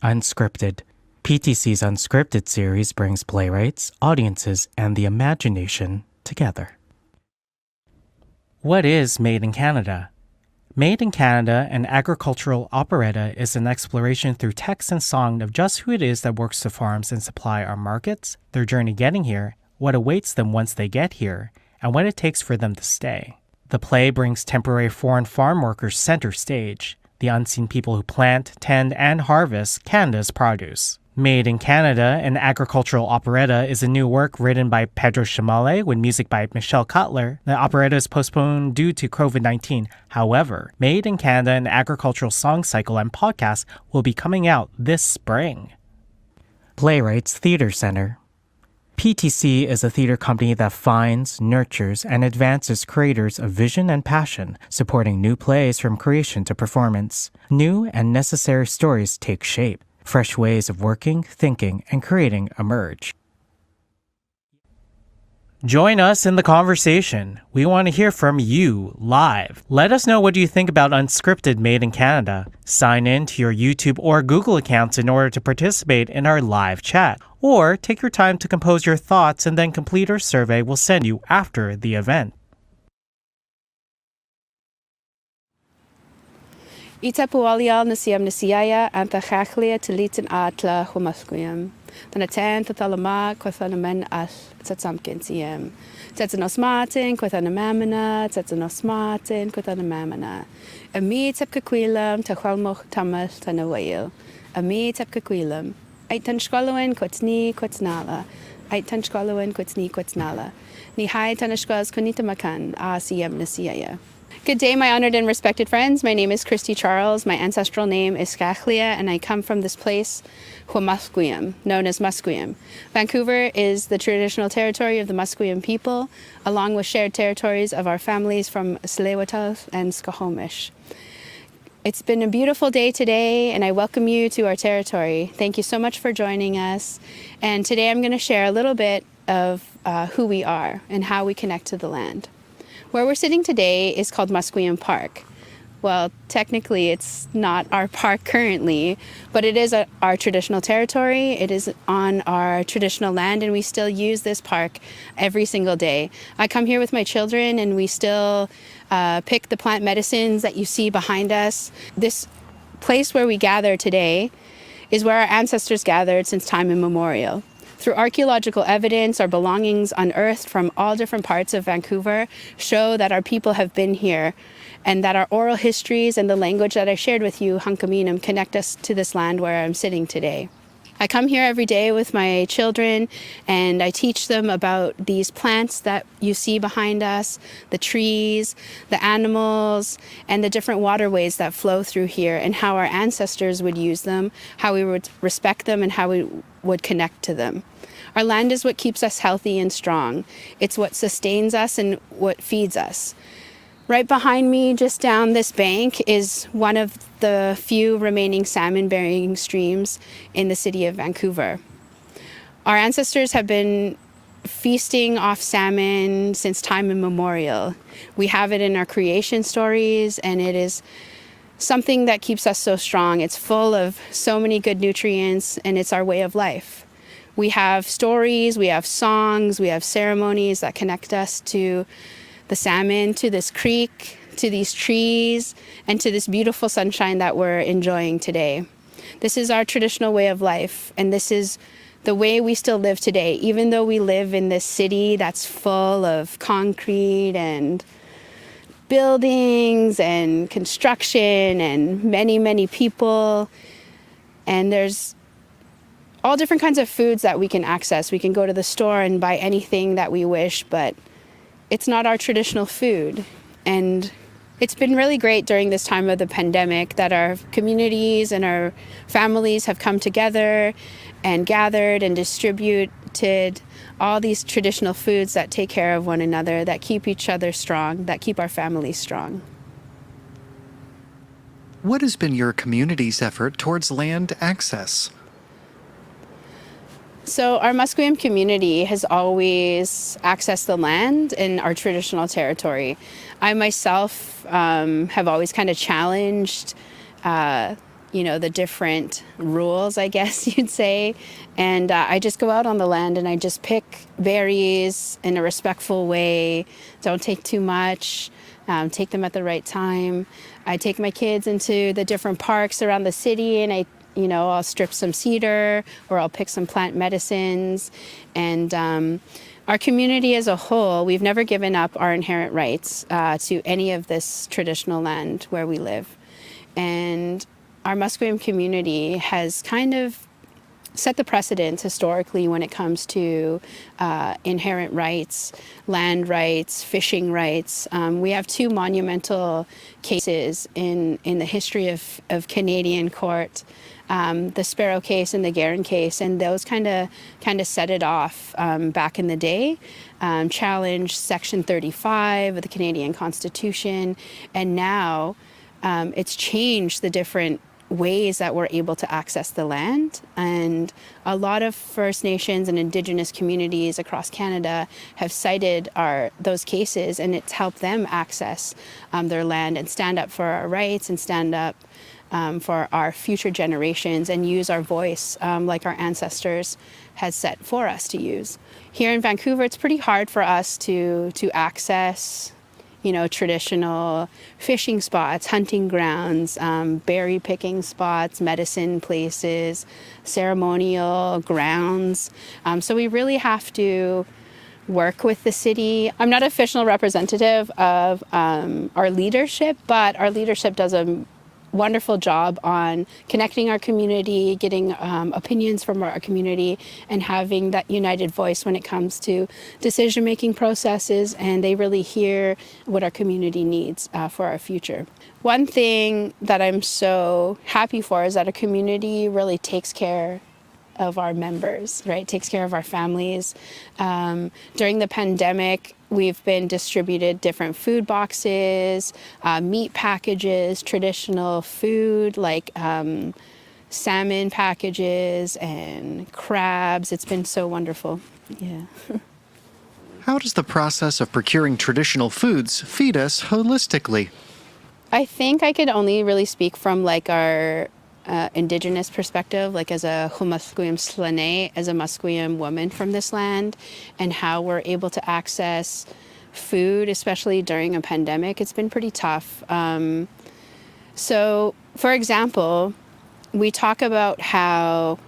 Unscripted. PTC's Unscripted series brings playwrights, audiences, and the imagination together. What is Made in Canada? Made in Canada, an agricultural operetta, is an exploration through text and song of just who it is that works the farms and supply our markets, their journey getting here, what awaits them once they get here, and what it takes for them to stay. The play brings temporary foreign farm workers center stage, the unseen people who plant, tend, and harvest Canada's produce. Made in Canada, an agricultural operetta is a new work written by Pedro Chamale with music by Michelle Cutler. The operetta is postponed due to COVID-19. However, Made in Canada, an agricultural song cycle and podcast will be coming out this spring. Playwrights Theatre Center. PTC is a theater company that finds, nurtures, and advances creators of vision and passion, supporting new plays from creation to performance. New and necessary stories take shape. Fresh ways of working, thinking, and creating emerge. Join us in the conversation. We want to hear from you live. Let us know what you think about Unscripted Made in Canada. Sign in to your YouTube or Google accounts in order to participate in our live chat. Or take your time to compose your thoughts and then complete our survey we'll send you after the event. Ita pualial nasiam nasiaya anta chachlia tilitin atla humasquiam. Tanatan tathalama quathanamen as tatsamkin siem. Tetsanos martin quathanamamana, tetsanos martin quathanamamana. Ami tepkaquilam tachwalmoch tamas tanawail. Ami tepkaquilam. Aitan shkolowen quatsni quatsnala. Aitan shkolowen quatsni quatsnala. Ni hai tanashkwas kunita makan asiem nasiaya. Good day, my honored and respected friends. My name is Christy Charles. My ancestral name is Skachlia, and I come from this place, Huamasquiam, known as Musqueam. Vancouver is the traditional territory of the Musqueam people, along with shared territories of our families from Tsleil-Waututh and Squamish. It's been a beautiful day today, and I welcome you to our territory. Thank you so much for joining us. And today I'm going to share a little bit of who we are and how we connect to the land. Where we're sitting today is called Musqueam Park. Well, technically it's not our park currently, but it is our traditional territory. It is on our traditional land, and we still use this park every single day. I come here with my children, and we still pick the plant medicines that you see behind us. This place where we gather today is where our ancestors gathered since time immemorial. Through archaeological evidence, our belongings unearthed from all different parts of Vancouver show that our people have been here, and that our oral histories and the language that I shared with you, Hunkaminam, connect us to this land where I'm sitting today. I come here every day with my children, and I teach them about these plants that you see behind us, the trees, the animals, and the different waterways that flow through here, and how our ancestors would use them, how we would respect them, and how we would connect to them. Our land is what keeps us healthy and strong. It's what sustains us and what feeds us. Right behind me, just down this bank, is one of the few remaining salmon-bearing streams in the city of Vancouver. Our ancestors have been feasting off salmon since time immemorial. We have it in our creation stories, and it is something that keeps us so strong. It's full of so many good nutrients, and it's our way of life. We have stories, we have songs, we have ceremonies that connect us to the salmon, to this creek, to these trees, and to this beautiful sunshine that we're enjoying today. This is our traditional way of life, and this is the way we still live today, even though we live in this city that's full of concrete and buildings and construction and many, many people. And there's all different kinds of foods that we can access. We can go to the store and buy anything that we wish, but it's not our traditional food. And it's been really great during this time of the pandemic that our communities and our families have come together and gathered and distributed all these traditional foods that take care of one another, that keep each other strong, that keep our families strong. What has been your community's effort towards land access? So our Musqueam community has always accessed the land in our traditional territory. I myself have always kind of challenged the different rules, I guess you'd say. And I just go out on the land and I just pick berries in a respectful way. Don't take too much. Take them at the right time. I take my kids into the different parks around the city, and I'll strip some cedar, or I'll pick some plant medicines. And our community as a whole, we've never given up our inherent rights to any of this traditional land where we live. And our Musqueam community has kind of set the precedent historically when it comes to inherent rights, land rights, fishing rights. We have two monumental cases in the history of Canadian court, the Sparrow case and the Guerin case, and those kind of set it off back in the day, challenged Section 35 of the Canadian Constitution, and now it's changed the different ways that we're able to access the land. And a lot of First Nations and Indigenous communities across Canada have cited those cases, and it's helped them access their land and stand up for our rights and stand up for our future generations and use our voice like our ancestors had set for us to use. Here in Vancouver, it's pretty hard for us to access traditional fishing spots, hunting grounds, berry picking spots, medicine places, ceremonial grounds. So we really have to work with the city. I'm not an official representative of our leadership, but our leadership does a wonderful job on connecting our community, getting opinions from our community, and having that united voice when it comes to decision-making processes, and they really hear what our community needs for our future. One thing that I'm so happy for is that our community really takes care of our members, right? Takes care of our families. During the pandemic, we've been distributed different food boxes, meat packages, traditional food like salmon packages and crabs. It's been so wonderful. Yeah. How does the process of procuring traditional foods feed us holistically? I think I could only really speak from like our Indigenous perspective, like as a Humasqueam Slane, as a Musqueam woman from this land, and how we're able to access food, especially during a pandemic. It's been pretty tough. So, for example, we talk about how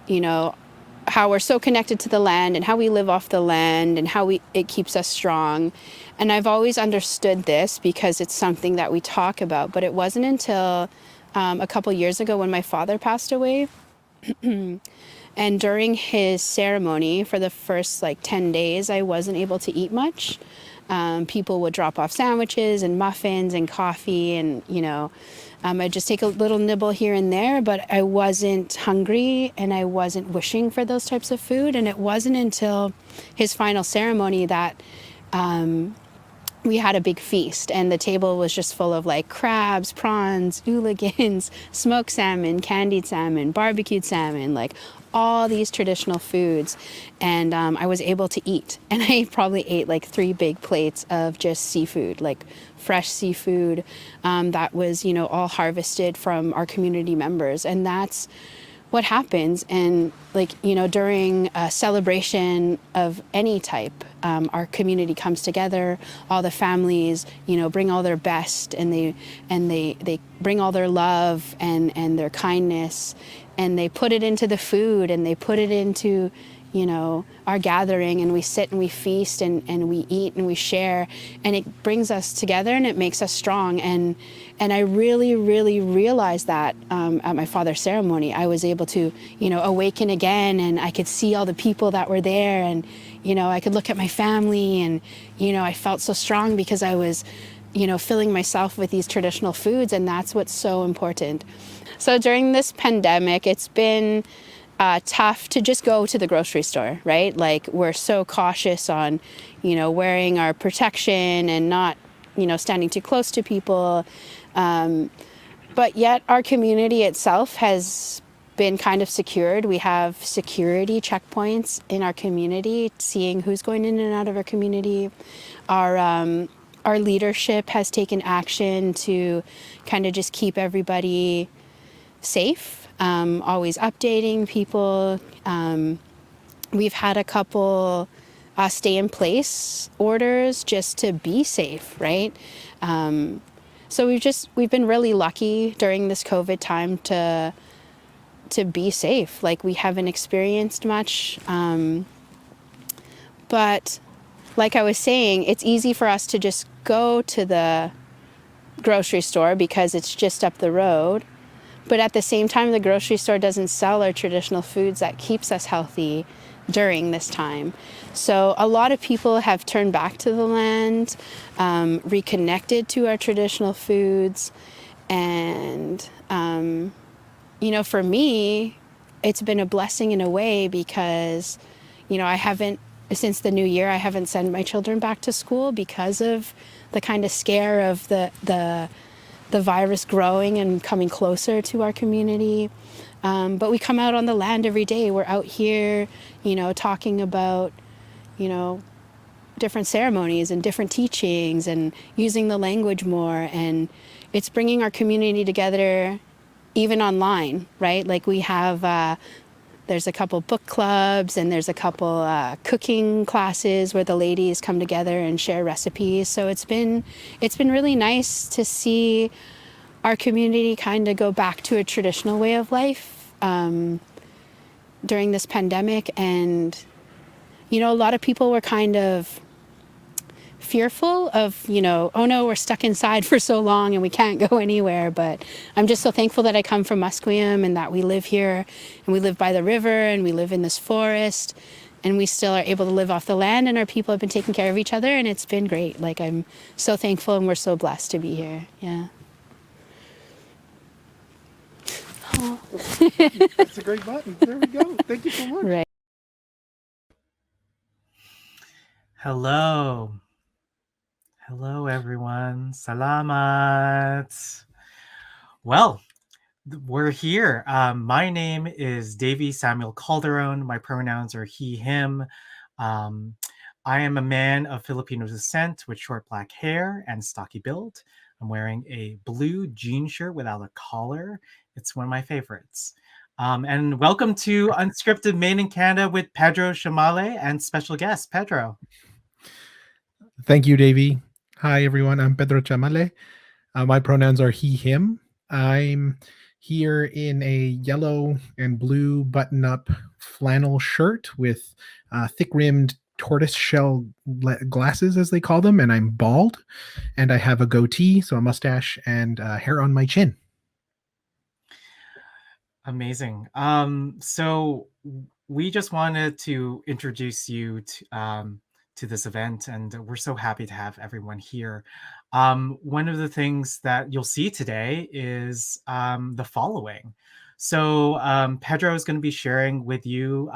we're so connected to the land and how we live off the land and how it keeps us strong. And I've always understood this because it's something that we talk about, but it wasn't until a couple years ago when my father passed away. And during his ceremony, for the first 10 days, I wasn't able to eat much. People would drop off sandwiches and muffins and coffee, and I'd just take a little nibble here and there, but I wasn't hungry and I wasn't wishing for those types of food. And it wasn't until his final ceremony that we had a big feast, and the table was just full of crabs, prawns, ooligans, smoked salmon, candied salmon, barbecued salmon, all these traditional foods. And I was able to eat, and I probably ate 3 big plates of just seafood, fresh seafood that was all harvested from our community members. And that's what happens. And during a celebration of any type, our community comes together, all the families bring all their best, and they bring all their love and their kindness, and they put it into the food, and they put it into our gathering, and we sit and we feast and we eat and we share, and it brings us together and it makes us strong. And I really, really realized that at my father's ceremony. I was able to, awaken again, and I could see all the people that were there, and, I could look at my family, and, I felt so strong because I was, filling myself with these traditional foods, and that's what's so important. So during this pandemic, it's been tough to just go to the grocery store, right? We're so cautious on, wearing our protection and not, standing too close to people. But yet our community itself has been kind of secured. We have security checkpoints in our community, seeing who's going in and out of our community. Our leadership has taken action to kind of just keep everybody safe, always updating people. We've had a couple stay in place orders just to be safe, right? So we've been really lucky during this COVID time to be safe. Like, we haven't experienced much, but like I was saying, it's easy for us to just go to the grocery store because it's just up the road. But at the same time, the grocery store doesn't sell our traditional foods that keeps us healthy during this time. So a lot of people have turned back to the land, reconnected to our traditional foods. And, for me, it's been a blessing in a way because, I haven't, since the new year, I haven't sent my children back to school because of the kind of scare of the virus growing and coming closer to our community. But we come out on the land every day. We're out here, talking about, different ceremonies and different teachings and using the language more. And it's bringing our community together even online, right? Like, we have, there's a couple book clubs and there's a couple cooking classes where the ladies come together and share recipes. So it's been really nice to see our community kind of go back to a traditional way of life during this pandemic. And, a lot of people were kind of fearful of, oh no, we're stuck inside for so long and we can't go anywhere. But I'm just so thankful that I come from Musqueam and that we live here and we live by the river and we live in this forest and we still are able to live off the land, and our people have been taking care of each other, and it's been great. Like, I'm so thankful and we're so blessed to be here. Yeah. Oh. That's a great button. There we go. Thank you so much. Right. Hello. Hello, everyone. Salamat. Well, we're here. My name is Davy Samuel Calderon. My pronouns are he, him. I am a man of Filipino descent with short black hair and stocky build. I'm wearing a blue jean shirt without a collar. It's one of my favorites. And welcome to Unscripted Made in Canada with Pedro Chamale and special guest, Pedro. Thank you, Davey. Hi, everyone. I'm Pedro Chamale. My pronouns are he, him. I'm here in a yellow and blue button-up flannel shirt with thick-rimmed tortoise shell glasses, as they call them, and I'm bald. And I have a goatee, so a mustache, and hair on my chin. Amazing. So we just wanted to introduce you to this event, and we're so happy to have everyone here. One of the things that you'll see today is the following. So Pedro is going to be sharing with you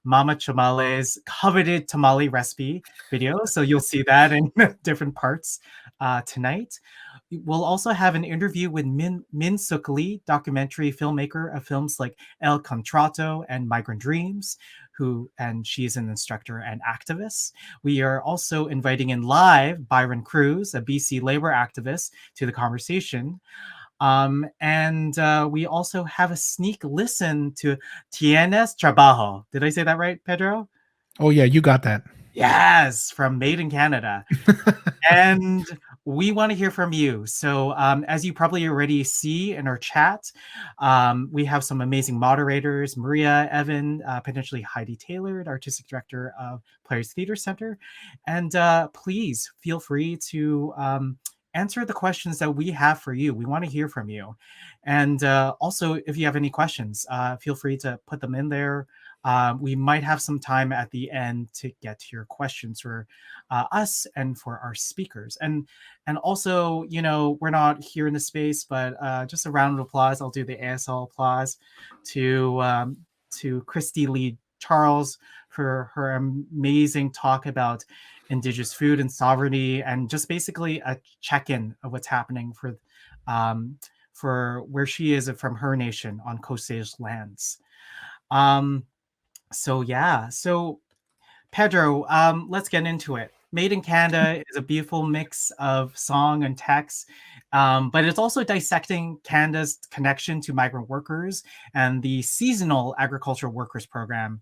Mama Chamale's coveted tamale recipe video. So you'll see that in different parts tonight. We'll also have an interview with Min Suk Lee, documentary filmmaker of films like El Contrato and Migrant Dreams, and she is an instructor and activist. We are also inviting in live Byron Cruz, a BC labor activist, to the conversation. And we also have a sneak listen to Tienes Trabajo. Did I say that right, Pedro? Oh, yeah, you got that. Yes, from Made in Canada. And we want to hear from you. So as you probably already see in our chat, we have some amazing moderators, Maria, Evan, potentially Heidi Taylor, the Artistic Director of Players Theatre Center. And please feel free to answer the questions that we have for you. We want to hear from you. And also, if you have any questions, feel free to put them in there. We might have some time at the end to get to your questions for us and for our speakers. And also, we're not here in the space, but just a round of applause. I'll do the ASL applause to Christy Lee Charles for her amazing talk about Indigenous food and sovereignty, and just basically a check-in of what's happening for where she is from her nation on Coast Salish lands. So Pedro, let's get into it. Made in Canada is a beautiful mix of song and text, but it's also dissecting Canada's connection to migrant workers and the seasonal agricultural workers program.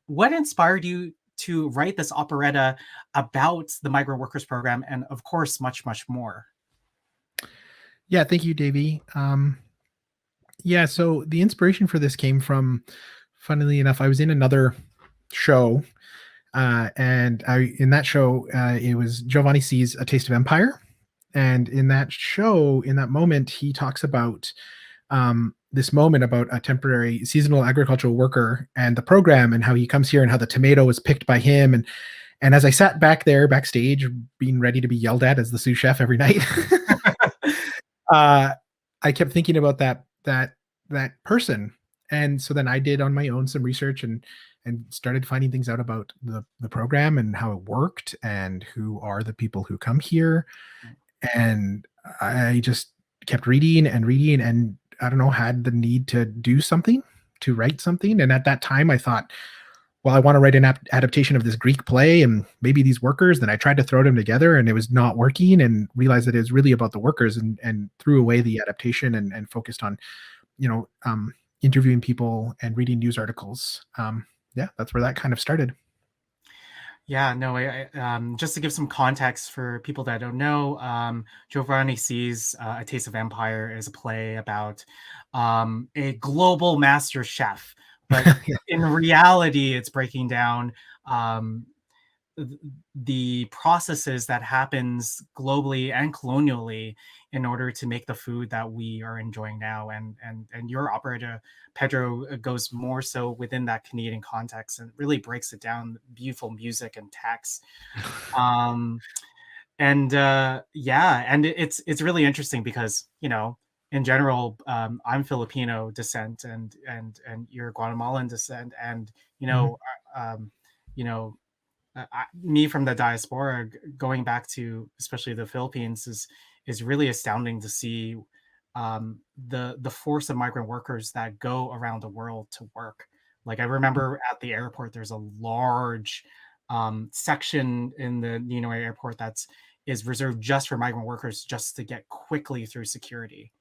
What inspired you to write this operetta about the migrant workers program, and of course, much, much more? Yeah, thank you, Davey. Yeah, so the inspiration for this came from, funnily enough, I was in another show, and in that show, it was Giovanni C's A Taste of Empire. And in that show, in that moment, he talks about this moment about a temporary seasonal agricultural worker and the program, and how he comes here and how the tomato was picked by him. And as I sat back there backstage, being ready to be yelled at as the sous chef every night, I kept thinking about that person. And so then I did on my own some research and started finding things out about the program and how it worked and who are the people who come here. And I just kept reading and reading, and I don't know, had the need to do something, to write something. And at that time I thought, well, I want to write an adaptation of this Greek play and maybe these workers. Then I tried to throw them together and it was not working, and realized that it was really about the workers, and threw away the adaptation and focused on, interviewing people and reading news articles. Yeah, that's where that kind of started. Yeah, no, just to give some context for people that don't know, Giovanni C's A Taste of Empire is a play about a global master chef. But Yeah. in reality, it's breaking down the processes that happens globally and colonially in order to make the food that we are enjoying now. And your operator, Pedro, goes more so within that Canadian context and really breaks it down, beautiful music and text. It's really interesting because, in general, I'm Filipino descent and you're Guatemalan descent, and me from the diaspora going back to especially the Philippines is really astounding to see the force of migrant workers that go around the world to work. Like I remember at the airport, there's a large section in the Ninoy airport is reserved just for migrant workers, just to get quickly through security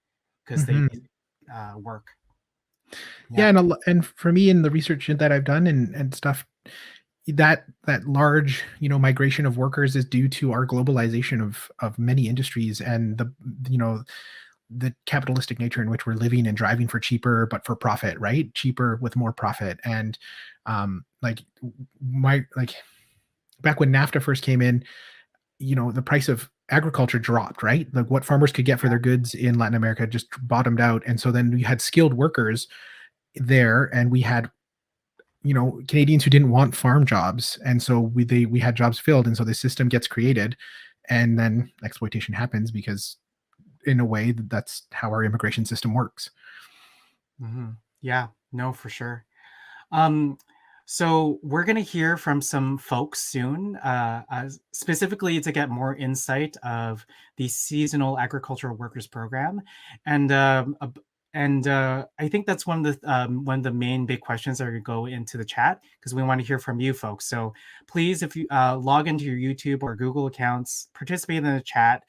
because they work. Yeah, and for me, in the research that I've done and stuff, that large migration of workers is due to our globalization of many industries, and the capitalistic nature in which we're living and driving for cheaper but for profit, right? Cheaper with more profit. And back when NAFTA first came in, the price of agriculture dropped, right? Like what farmers could get for their goods in Latin America just bottomed out. And so then we had skilled workers there, and we had Canadians who didn't want farm jobs, and so we had jobs filled, and so the system gets created, and then exploitation happens, because in a way that's how our immigration system works. Mm-hmm. Yeah, no, for sure. So we're going to hear from some folks soon, specifically to get more insight of the Seasonal Agricultural Workers Program, and I think that's one of the main big questions that are going to go into the chat, because we want to hear from you folks. So please, if you log into your YouTube or Google accounts, participate in the chat.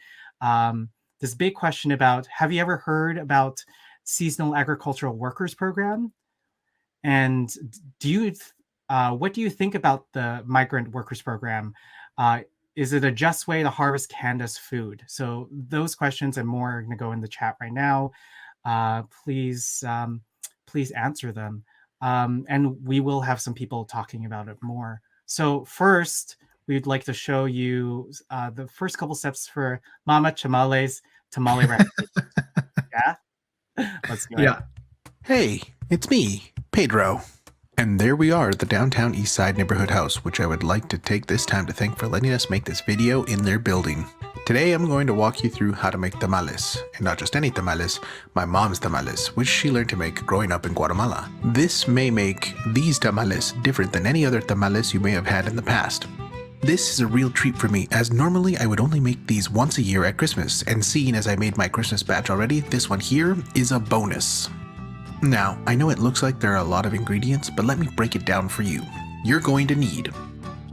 This big question about, have you ever heard about Seasonal Agricultural Workers Program? And what do you think about the Migrant Workers Program? Is it a just way to harvest Canada's food? So those questions and more are going to go in the chat right now. Please answer them. And we will have some people talking about it more. So first, we'd like to show you the first couple steps for Mama Chamale's tamale recipe. Yeah? Let's go. Yeah. Hey, it's me, Pedro. And there we are at the downtown East Side neighborhood house, which I would like to take this time to thank for letting us make this video in their building. Today I'm going to walk you through how to make tamales, and not just any tamales, my mom's tamales, which she learned to make growing up in Guatemala. This may make these tamales different than any other tamales you may have had in the past. This is a real treat for me, as normally I would only make these once a year at Christmas, and seeing as I made my Christmas batch already, this one here is a bonus. Now, I know it looks like there are a lot of ingredients, but let me break it down for you. You're going to need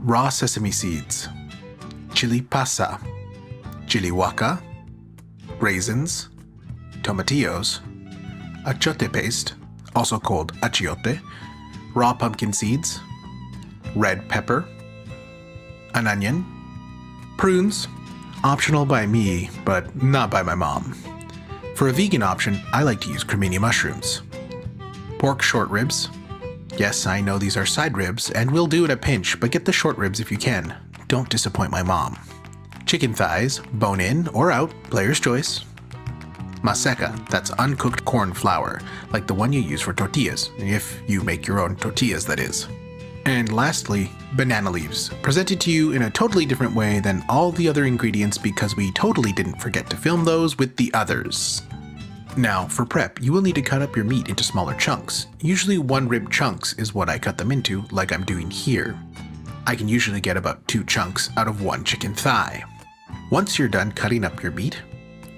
raw sesame seeds, chili pasa, chili waka, raisins, tomatillos, achiote paste, also called achiote, raw pumpkin seeds, red pepper, an onion, prunes, optional by me, but not by my mom. For a vegan option, I like to use cremini mushrooms. Pork short ribs. Yes, I know these are side ribs, and will do at a pinch, but get the short ribs if you can. Don't disappoint my mom. Chicken thighs, bone in or out, player's choice. Maseca, that's uncooked corn flour, like the one you use for tortillas, if you make your own tortillas, that is. And lastly, banana leaves, presented to you in a totally different way than all the other ingredients because we totally didn't forget to film those with the others. Now, for prep, you will need to cut up your meat into smaller chunks. Usually 1 rib chunks is what I cut them into, like I'm doing here. I can usually get about 2 chunks out of 1 chicken thigh. Once you're done cutting up your meat,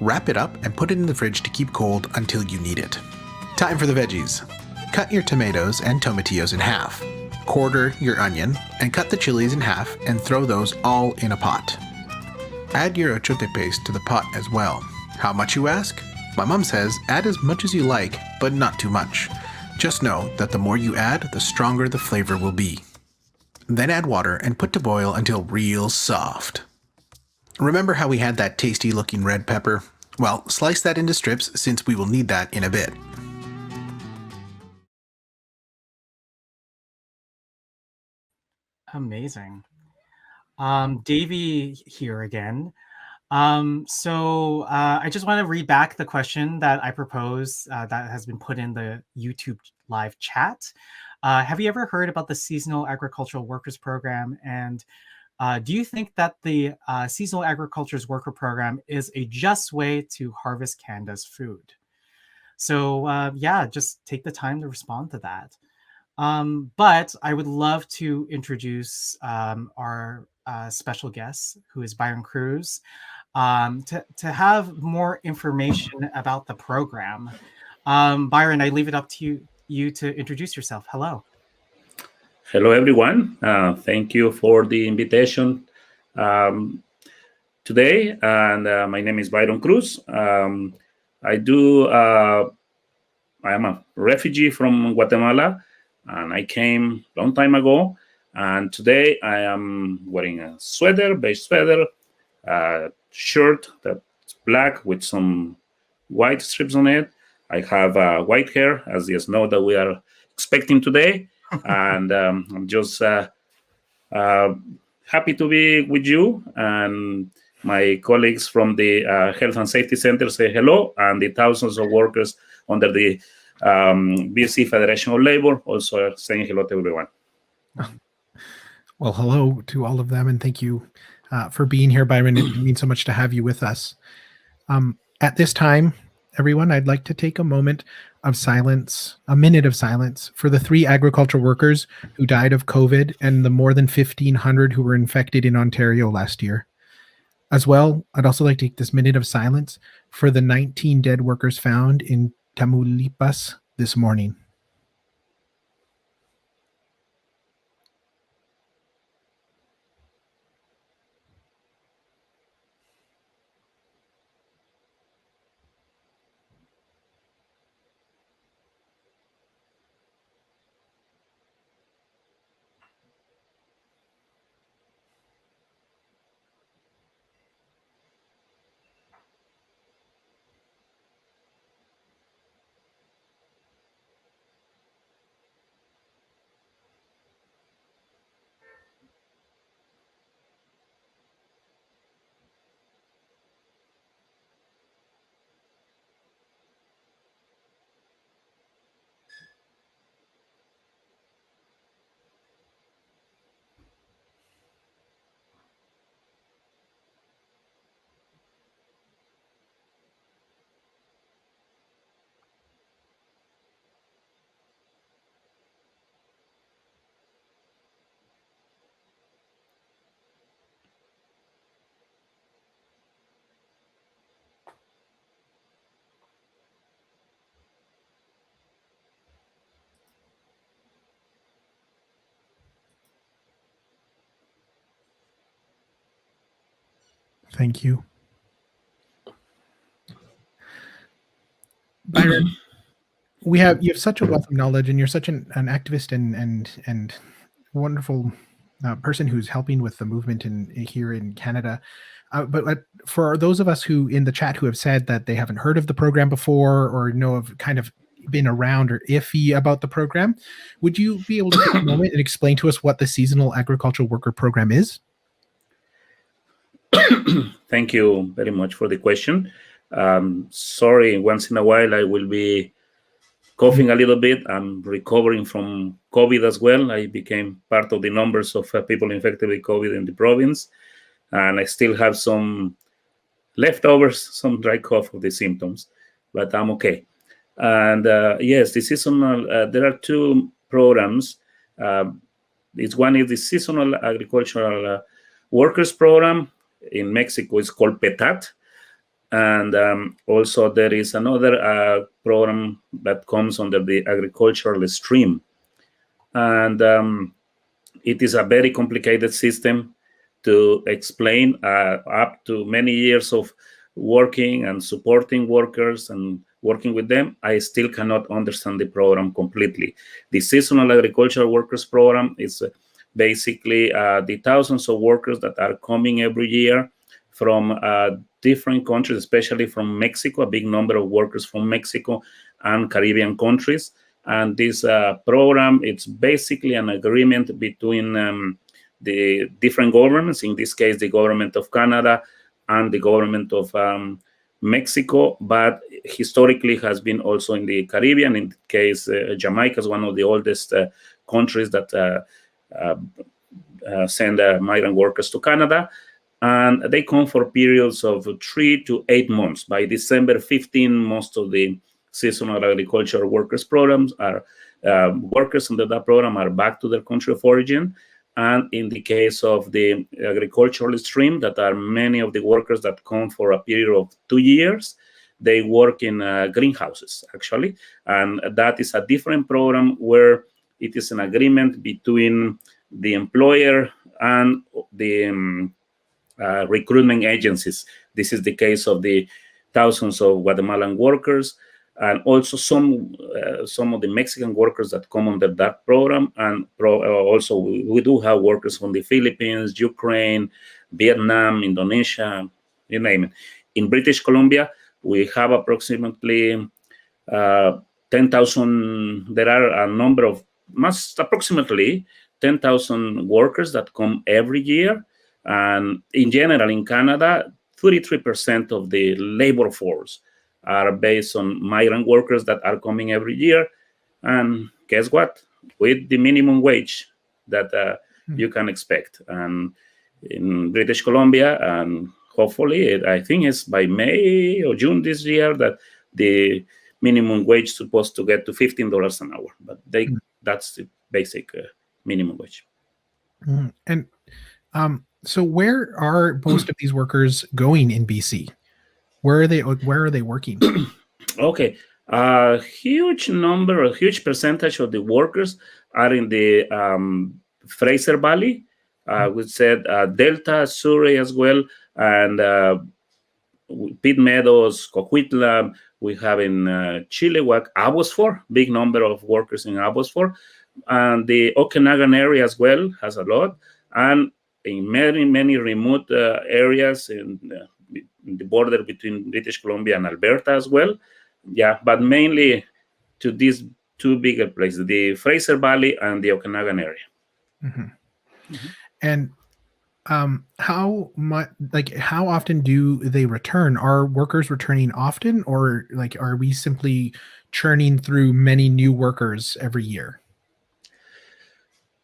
wrap it up and put it in the fridge to keep cold until you need it. Time for the veggies. Cut your tomatoes and tomatillos in half. Quarter your onion and cut the chilies in half and throw those all in a pot. Add your achiote paste to the pot as well. How much, you ask? My mom says add as much as you like, but not too much. Just know that the more you add, the stronger the flavor will be. Then add water and put to boil until real soft. Remember how we had that tasty looking red pepper? Well, slice that into strips since we will need that in a bit. Amazing. Davey here again. I just want to read back the question that I proposed that has been put in the YouTube live chat. Have you ever heard about the Seasonal Agricultural Workers Program? And do you think that the Seasonal Agriculture's Worker Program is a just way to harvest Canada's food? So yeah, just take the time to respond to that. But I would love to introduce our special guest, who is Byron Cruz, to have more information about the program. Byron, I leave it up to you to introduce yourself. Hello. Hello, everyone. Thank you for the invitation today. And my name is Byron Cruz. I am a refugee from Guatemala, and I came a long time ago. And today I am wearing a beige sweater, shirt that's black with some white strips on it. I have white hair, as the snow that we are expecting today. And I'm just happy to be with you. And my colleagues from the Health and Safety Center say hello, and the thousands of workers under the BC Federation of Labor also saying hello to everyone. Well, hello to all of them, and thank you for being here, Byron. It means so much to have you with us. At this time, everyone, I'd like to take a minute of silence for the 3 agricultural workers who died of COVID and the more than 1,500 who were infected in Ontario last year. As well, I'd also like to take this minute of silence for the 19 dead workers found in Tamaulipas this morning. Thank you. Byron, you have such a wealth of knowledge, and you're such an activist and wonderful person who's helping with the movement here in Canada. But for those of us who in the chat who have said that they haven't heard of the program before or know of kind of been around or iffy about the program, would you be able to take a moment and explain to us what the Seasonal Agricultural Worker Program is? Thank you very much for the question. Sorry, once in a while I will be coughing a little bit. I'm recovering from COVID as well. I became part of the numbers of people infected with COVID in the province, and I still have some leftovers, some dry cough of the symptoms, but I'm okay. And yes, the seasonal, there are two programs. One is the Seasonal Agricultural Workers Program. In Mexico, it's called PETAT. And also there is another program that comes under the agricultural stream. And it is a very complicated system to explain. Up to many years of working and supporting workers and working with them, I still cannot understand the program completely. The Seasonal Agricultural Workers Program is basically the thousands of workers that are coming every year from different countries, especially from Mexico, a big number of workers from Mexico and Caribbean countries. And this program, it's basically an agreement between the different governments, in this case, the government of Canada and the government of Mexico, but historically has been also in the Caribbean. In the case, Jamaica is one of the oldest countries that send migrant workers to Canada. And they come for periods of 3 to 8 months. By December 15, most of the Seasonal Agricultural Workers programs are workers under that program are back to their country of origin. And in the case of the agricultural stream, that are many of the workers that come for a period of 2 years, they work in greenhouses, actually. And that is a different program where it is an agreement between the employer and the recruitment agencies. This is the case of the thousands of Guatemalan workers, and also some of the Mexican workers that come under that program. And also we do have workers from the Philippines, Ukraine, Vietnam, Indonesia, you name it. In British Columbia, we have approximately 10,000. There are a number of approximately 10,000 workers that come every year. And in general, in Canada, 33% of the labor force are based on migrant workers that are coming every year. And guess what? With the minimum wage that you can expect. And in British Columbia, and hopefully, I think it's by May or June this year that the minimum wage is supposed to get to $15 an hour. But that's the basic minimum wage. And so where are most of these workers going in BC? Where are they working? Okay. A huge percentage of the workers are in the Fraser Valley. We said Delta, Surrey as well, and Pitt Meadows, Coquitlam. We have in Chilliwack, Abbotsford, big number of workers in Abbotsford. And the Okanagan area as well has a lot. And in many, many remote areas in the border between British Columbia and Alberta as well. Yeah, but mainly to these two bigger places, the Fraser Valley and the Okanagan area. Mm-hmm. Mm-hmm. And how much, how often do they return? Are workers returning often, or are we simply churning through many new workers every year?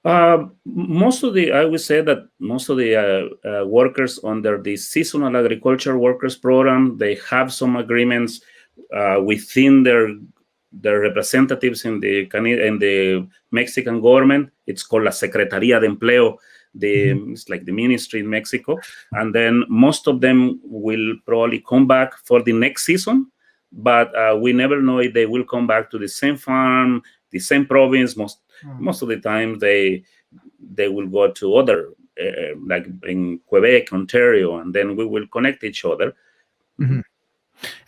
I would say that most of the workers under the Seasonal Agriculture Workers Program, they have some agreements within their representatives in the Mexican government. It's called La Secretaría de Empleo. It's like the ministry in Mexico. And then most of them will probably come back for the next season, but we never know if they will come back to the same farm, the same province. Most of the time they will go to other like in Quebec, Ontario, and then we will connect each other. Mhm.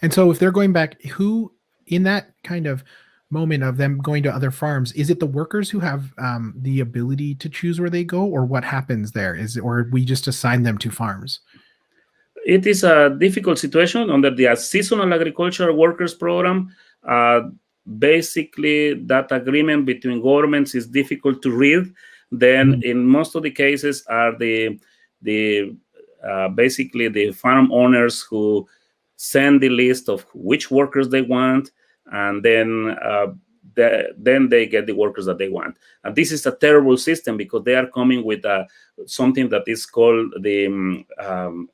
And so if they're going back, who in that kind of moment of them going to other farms, is it the workers who have the ability to choose where they go, or what happens there? Or we just assign them to farms? It is a difficult situation under the seasonal agricultural workers program. Basically, that agreement between governments is difficult to read. Then, in most of the cases, are basically the farm owners who send the list of which workers they want, and then they get the workers that they want. And this is a terrible system because they are coming with something that is called the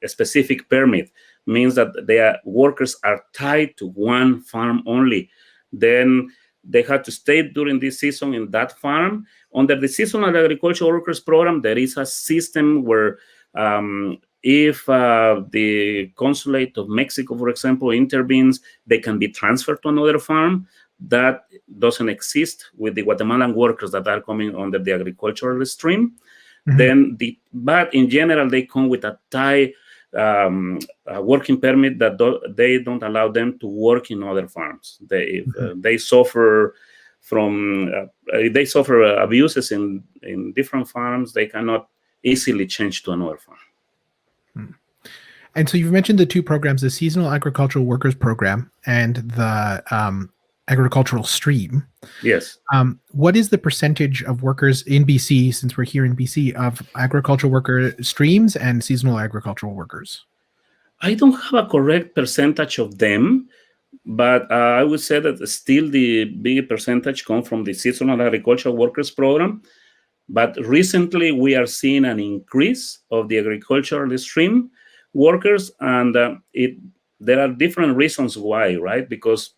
a specific permit. Means that their workers are tied to one farm only. Then they have to stay during this season in that farm. Under the seasonal agricultural workers program, there is a system where if the consulate of Mexico, for example, intervenes, they can be transferred to another farm. That doesn't exist with the Guatemalan workers that are coming under the agricultural stream. But in general, they come with a tie working permit that they don't allow them to work in other farms. They suffer from abuses in different farms. They cannot easily change to another farm. And so you've mentioned the two programs, the Seasonal Agricultural Workers Program and the Agricultural Stream. Yes. What is the percentage of workers in BC, since we're here in BC, of agricultural worker streams and seasonal agricultural workers? I don't have a correct percentage of them, but I would say that still the big percentage come from the Seasonal Agricultural Workers Program. But recently we are seeing an increase of the agricultural stream workers, and there are different reasons why, right? Because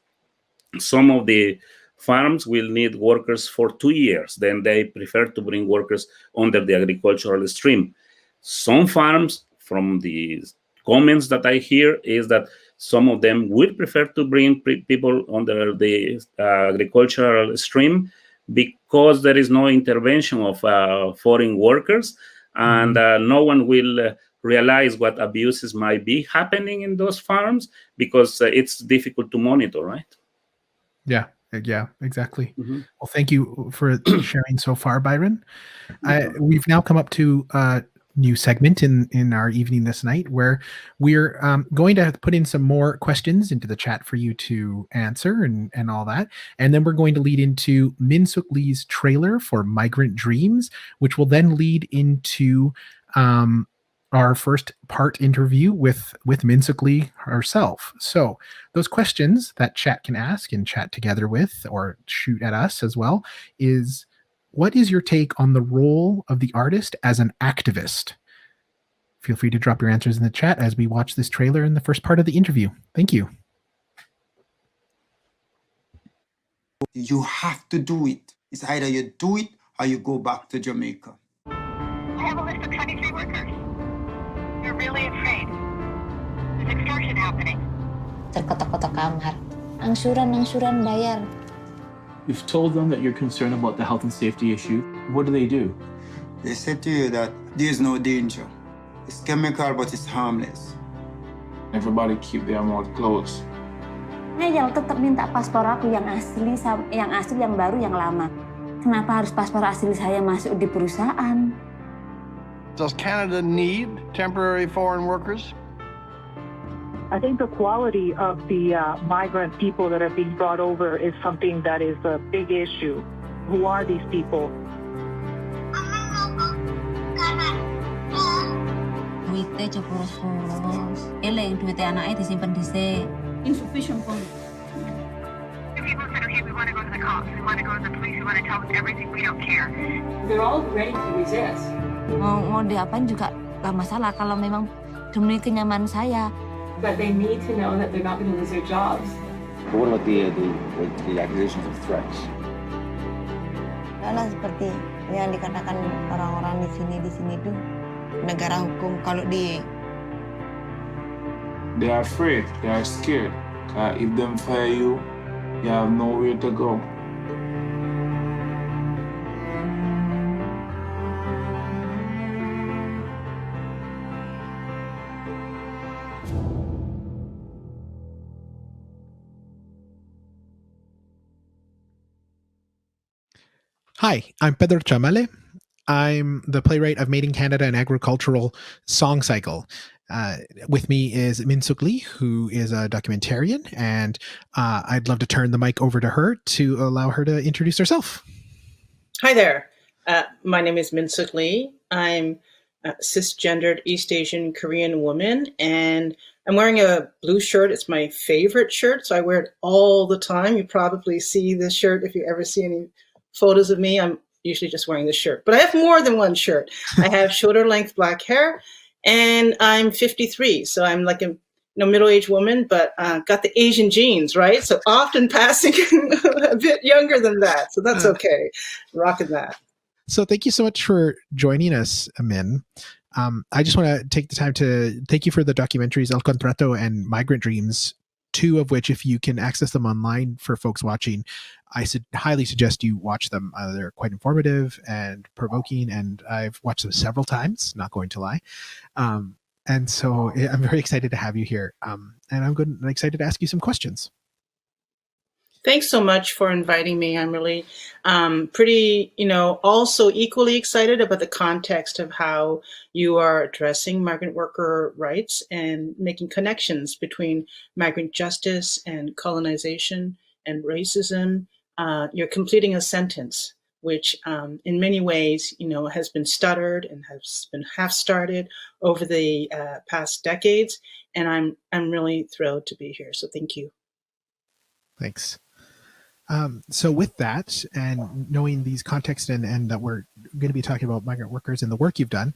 some of the farms will need workers for 2 years, then they prefer to bring workers under the agricultural stream. Some farms, from the comments that I hear, is that some of them would prefer to bring people under the agricultural stream because there is no intervention of foreign workers, and no one will realize what abuses might be happening in those farms because it's difficult to monitor, right? Yeah, exactly. Well, thank you for sharing so far, Byron. We've now come up to a new segment in our evening this night where we're going to put in some more questions into the chat for you to answer and all that. And then we're going to lead into Min Suk Lee's trailer for Migrant Dreams, which will then lead into our first part interview with Min Suk Lee herself. So those questions that chat can ask and chat together with or shoot at us as well is, what is your take on the role of the artist as an activist? Feel free to drop your answers in the chat as we watch this trailer in the first part of the interview. Thank you. You have to do it. It's either you do it or you go back to Jamaica. I have a list of 23 workers. They're really afraid. There's extortion happening. Terkotak-kotak kamar. Angsuran bayar. You've told them that you're concerned about the health and safety issue. What do? They said to you that there's no danger. It's chemical, but it's harmless. Everybody keep their mouth closed. Ngeyel tetap minta paspor aku yang asli, yang baru, yang lama. Kenapa harus paspor asli saya masuk di perusahaan? Does Canada need temporary foreign workers? I think the quality of the migrant people that are being brought over is something that is a big issue. Who are these people? Duitnya poros-poros. Eleng duitnya anaknya disimpan dhisik. Insufficient funds. The people said, okay, we want to go to the cops, we want to go to the police, we want to tell them everything, we don't care. They're all ready to resist. Mau diapain juga gak masalah kalau memang demi kenyamanan saya. But they need to know that they're not going to lose their jobs. But what about the accusations of threats? Karena seperti yang dikatakan orang-orang di sini tuh negara hukum. Kalau they are afraid, they are scared. If them fire you, you have nowhere to go. Hi, I'm Pedro Chamale. I'm the playwright of Made in Canada and Agricultural Song Cycle. With me is Min Suk Lee, who is a documentarian, and I'd love to turn the mic over to her to allow her to introduce herself. Hi there. My name is Min Suk Lee. I'm a cisgendered East Asian Korean woman, and I'm wearing a blue shirt. It's my favorite shirt, so I wear it all the time. You probably see this shirt if you ever see any photos of me. I'm usually just wearing this shirt, but I have more than one shirt. I have shoulder-length black hair, and I'm 53, so I'm like a middle-aged woman, but got the Asian genes, right? So often passing a bit younger than that, so that's okay. Rocking that. So thank you so much for joining us, Min. I just want to take the time to thank you for the documentaries El Contrato and Migrant Dreams, two of which, if you can access them online for folks watching, I highly suggest you watch them. They're quite informative and provoking, and I've watched them several times, not going to lie. And so I'm very excited to have you here. And I'm excited to ask you some questions. Thanks so much for inviting me. I'm really pretty, also equally excited about the context of how you are addressing migrant worker rights and making connections between migrant justice and colonization and racism. You're completing a sentence, which in many ways, has been stuttered and has been half-started over the past decades. And I'm really thrilled to be here. So thank you. Thanks. So with that, and knowing these contexts and that we're going to be talking about migrant workers and the work you've done,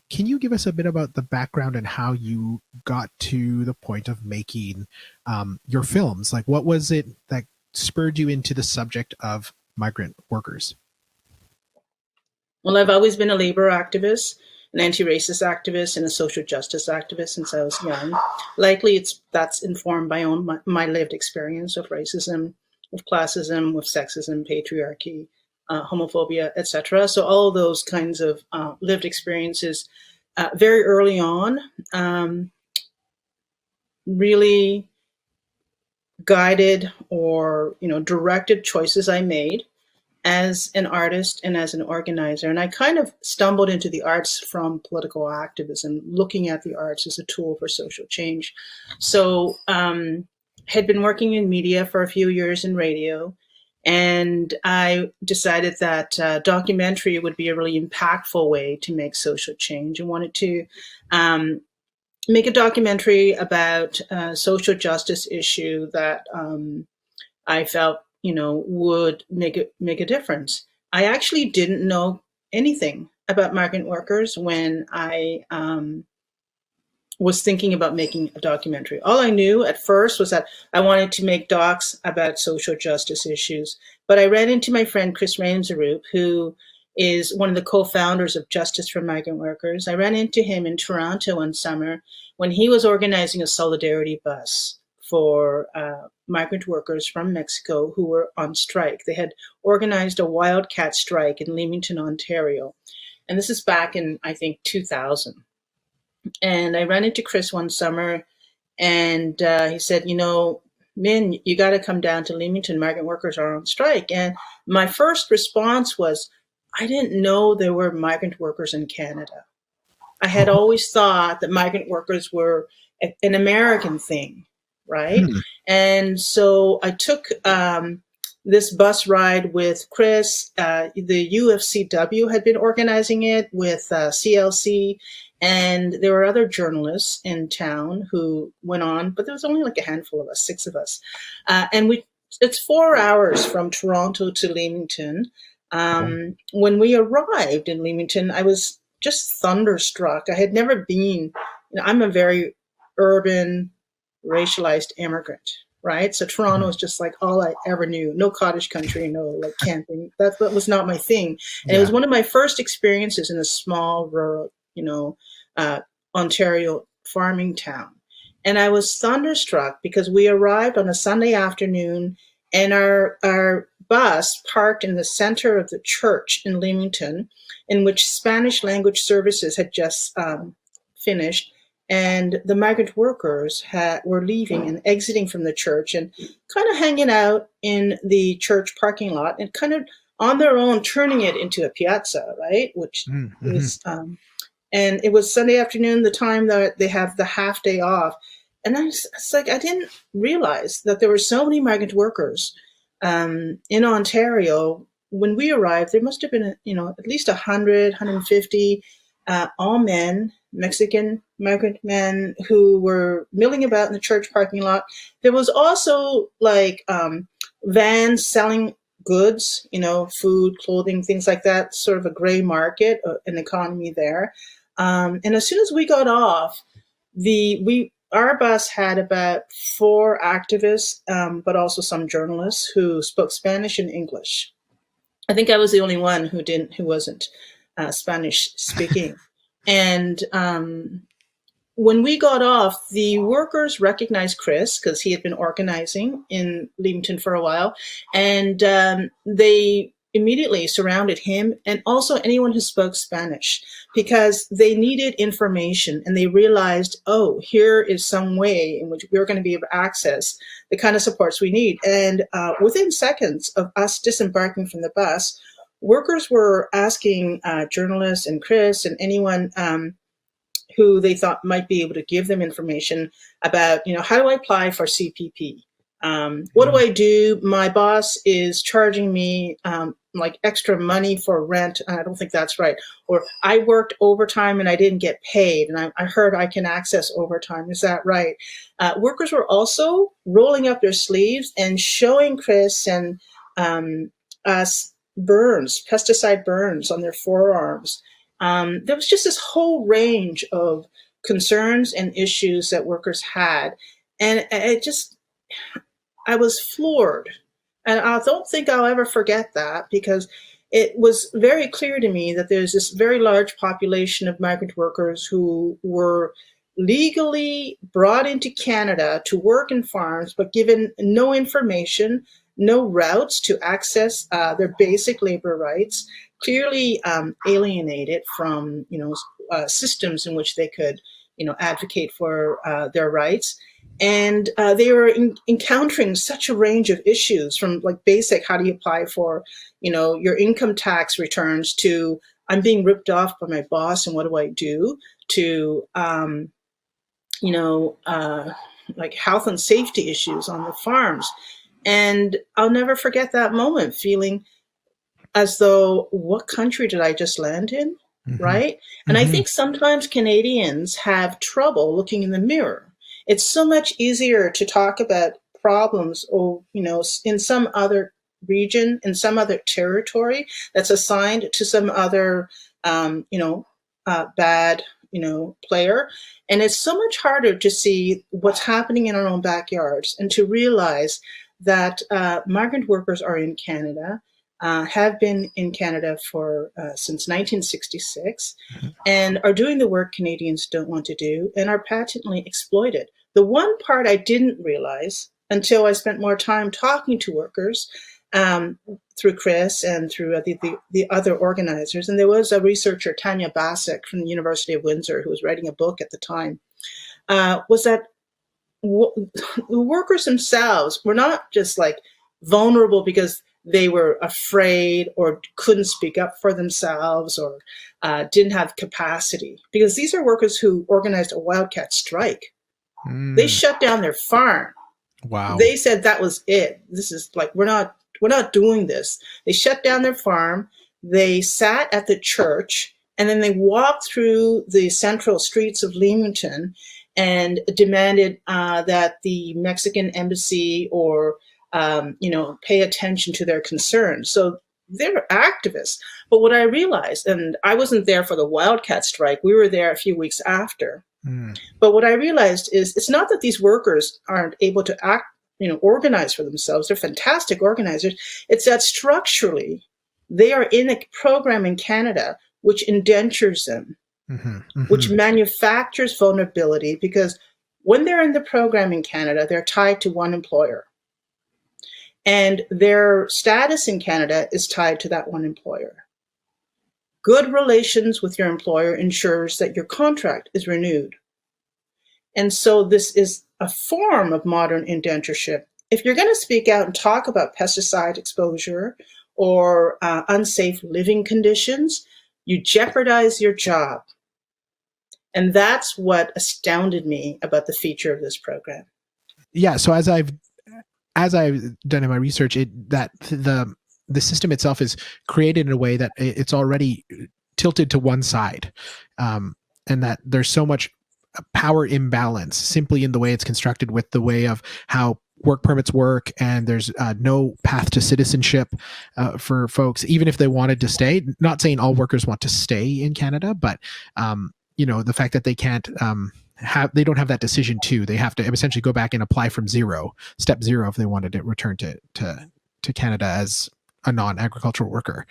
can you give us a bit about the background and how you got to the point of making your films? Like, what was it that spurred you into the subject of migrant workers? Well, I've always been a labor activist, an anti-racist activist, and a social justice activist since I was young. Likely that's informed by my lived experience of racism, with classism, with sexism, patriarchy, homophobia, etc. So all of those kinds of lived experiences very early on really guided or directed choices I made as an artist and as an organizer. And I kind of stumbled into the arts from political activism, looking at the arts as a tool for social change. So had been working in media for a few years in radio, and I decided that documentary would be a really impactful way to make social change. I wanted to make a documentary about a social justice issue that I felt would make a difference. I actually didn't know anything about migrant workers when I was thinking about making a documentary. All I knew at first was that I wanted to make docs about social justice issues. But I ran into my friend Chris Ramsaroop, who is one of the co-founders of Justice for Migrant Workers. I ran into him in Toronto one summer when he was organizing a solidarity bus for migrant workers from Mexico who were on strike. They had organized a wildcat strike in Leamington, Ontario. And this is back in, I think, 2000. And I ran into Chris one summer, and he said, Min, you got to come down to Leamington. Migrant workers are on strike. And my first response was, I didn't know there were migrant workers in Canada. I had always thought that migrant workers were an American thing, right? And so I took this bus ride with Chris. The UFCW had been organizing it with CLC. And there were other journalists in town who went on, but there was only like a handful of us, 6 of us. And it's 4 hours from Toronto to Leamington. When we arrived in Leamington, I was just thunderstruck. I had never been, I'm a very urban, racialized immigrant, right? So Toronto was just like all I ever knew. No cottage country, no like camping. That was not my thing. And it was one of my first experiences in a small rural, Ontario farming town. And I was thunderstruck because we arrived on a Sunday afternoon, and our bus parked in the center of the church in Leamington, in which Spanish language services had just finished. And the migrant workers were leaving and exiting from the church and kind of hanging out in the church parking lot and kind of on their own turning it into a piazza, right? Which is, and it was Sunday afternoon, the time that they have the half day off. And it's like, I didn't realize that there were so many migrant workers in Ontario. When we arrived, there must have been, at least 100, 150, all men, Mexican migrant men who were milling about in the church parking lot. There was also like vans selling goods, food, clothing, things like that, sort of a gray market, an economy there. And as soon as we got off, our bus had about 4 activists, but also some journalists who spoke Spanish and English. I think I was the only one who wasn't Spanish speaking. And when we got off, the workers recognized Chris because he had been organizing in Leamington for a while, and they immediately surrounded him and also anyone who spoke Spanish because they needed information, and they realized, oh, here is some way in which we're going to be able to access the kind of supports we need. And within seconds of us disembarking from the bus, workers were asking journalists and Chris and anyone who they thought might be able to give them information about, how do I apply for CPP? What do I do? My boss is charging me like extra money for rent. I don't think that's right. Or I worked overtime and I didn't get paid, and I heard I can access overtime. Is that right? Workers were also rolling up their sleeves and showing Chris and us pesticide burns on their forearms. There was just this whole range of concerns and issues that workers had. And I was floored. And I don't think I'll ever forget that, because it was very clear to me that there's this very large population of migrant workers who were legally brought into Canada to work in farms, but given no information, no routes to access their basic labor rights, clearly alienated from systems in which they could advocate for their rights. And they were encountering such a range of issues, from like basic, how do you apply for your income tax returns, to I'm being ripped off by my boss and what do I do, to like health and safety issues on the farms. And I'll never forget that moment, feeling as though, what country did I just land in? Right? And I think sometimes Canadians have trouble looking in the mirror. It's so much easier to talk about problems, in some other region, in some other territory that's assigned to some other, bad, player. And it's so much harder to see what's happening in our own backyards and to realize that migrant workers are in Canada, have been in Canada for since 1966, and are doing the work Canadians don't want to do and are patently exploited. The one part I didn't realize until I spent more time talking to workers through Chris and through the other organizers, and there was a researcher, Tanya Basak from the University of Windsor, who was writing a book at the time, was that the workers themselves were not just like vulnerable because they were afraid or couldn't speak up for themselves or didn't have capacity, because these are workers who organized a wildcat strike. They shut down their farm. Wow. They said that was it. This is like, we're not doing this. They shut down their farm. They sat at the church, and then they walked through the central streets of Leamington and demanded that the Mexican embassy or pay attention to their concerns. So they're activists. But what I realized, and I wasn't there for the wildcat strike, we were there a few weeks after. But what I realized is it's not that these workers aren't able to act, organize for themselves. They're fantastic organizers. It's that structurally they are in a program in Canada which indentures them, which manufactures vulnerability, because when they're in the program in Canada, they're tied to one employer. And their status in Canada is tied to that one employer. Good relations with your employer ensures that your contract is renewed. And so this is a form of modern indentureship. If you're going to speak out and talk about pesticide exposure or unsafe living conditions, you jeopardize your job. And that's what astounded me about the feature of this program. Yeah. So as I've done in my research, that the system itself is created in a way that it's already tilted to one side, and that there's so much power imbalance simply in the way it's constructed, with the way of how work permits work, and there's no path to citizenship for folks, even if they wanted to stay. Not saying all workers want to stay in Canada, but the fact that they can't they don't have that decision too. They have to essentially go back and apply from step zero, if they wanted to return to Canada as a non-agricultural worker.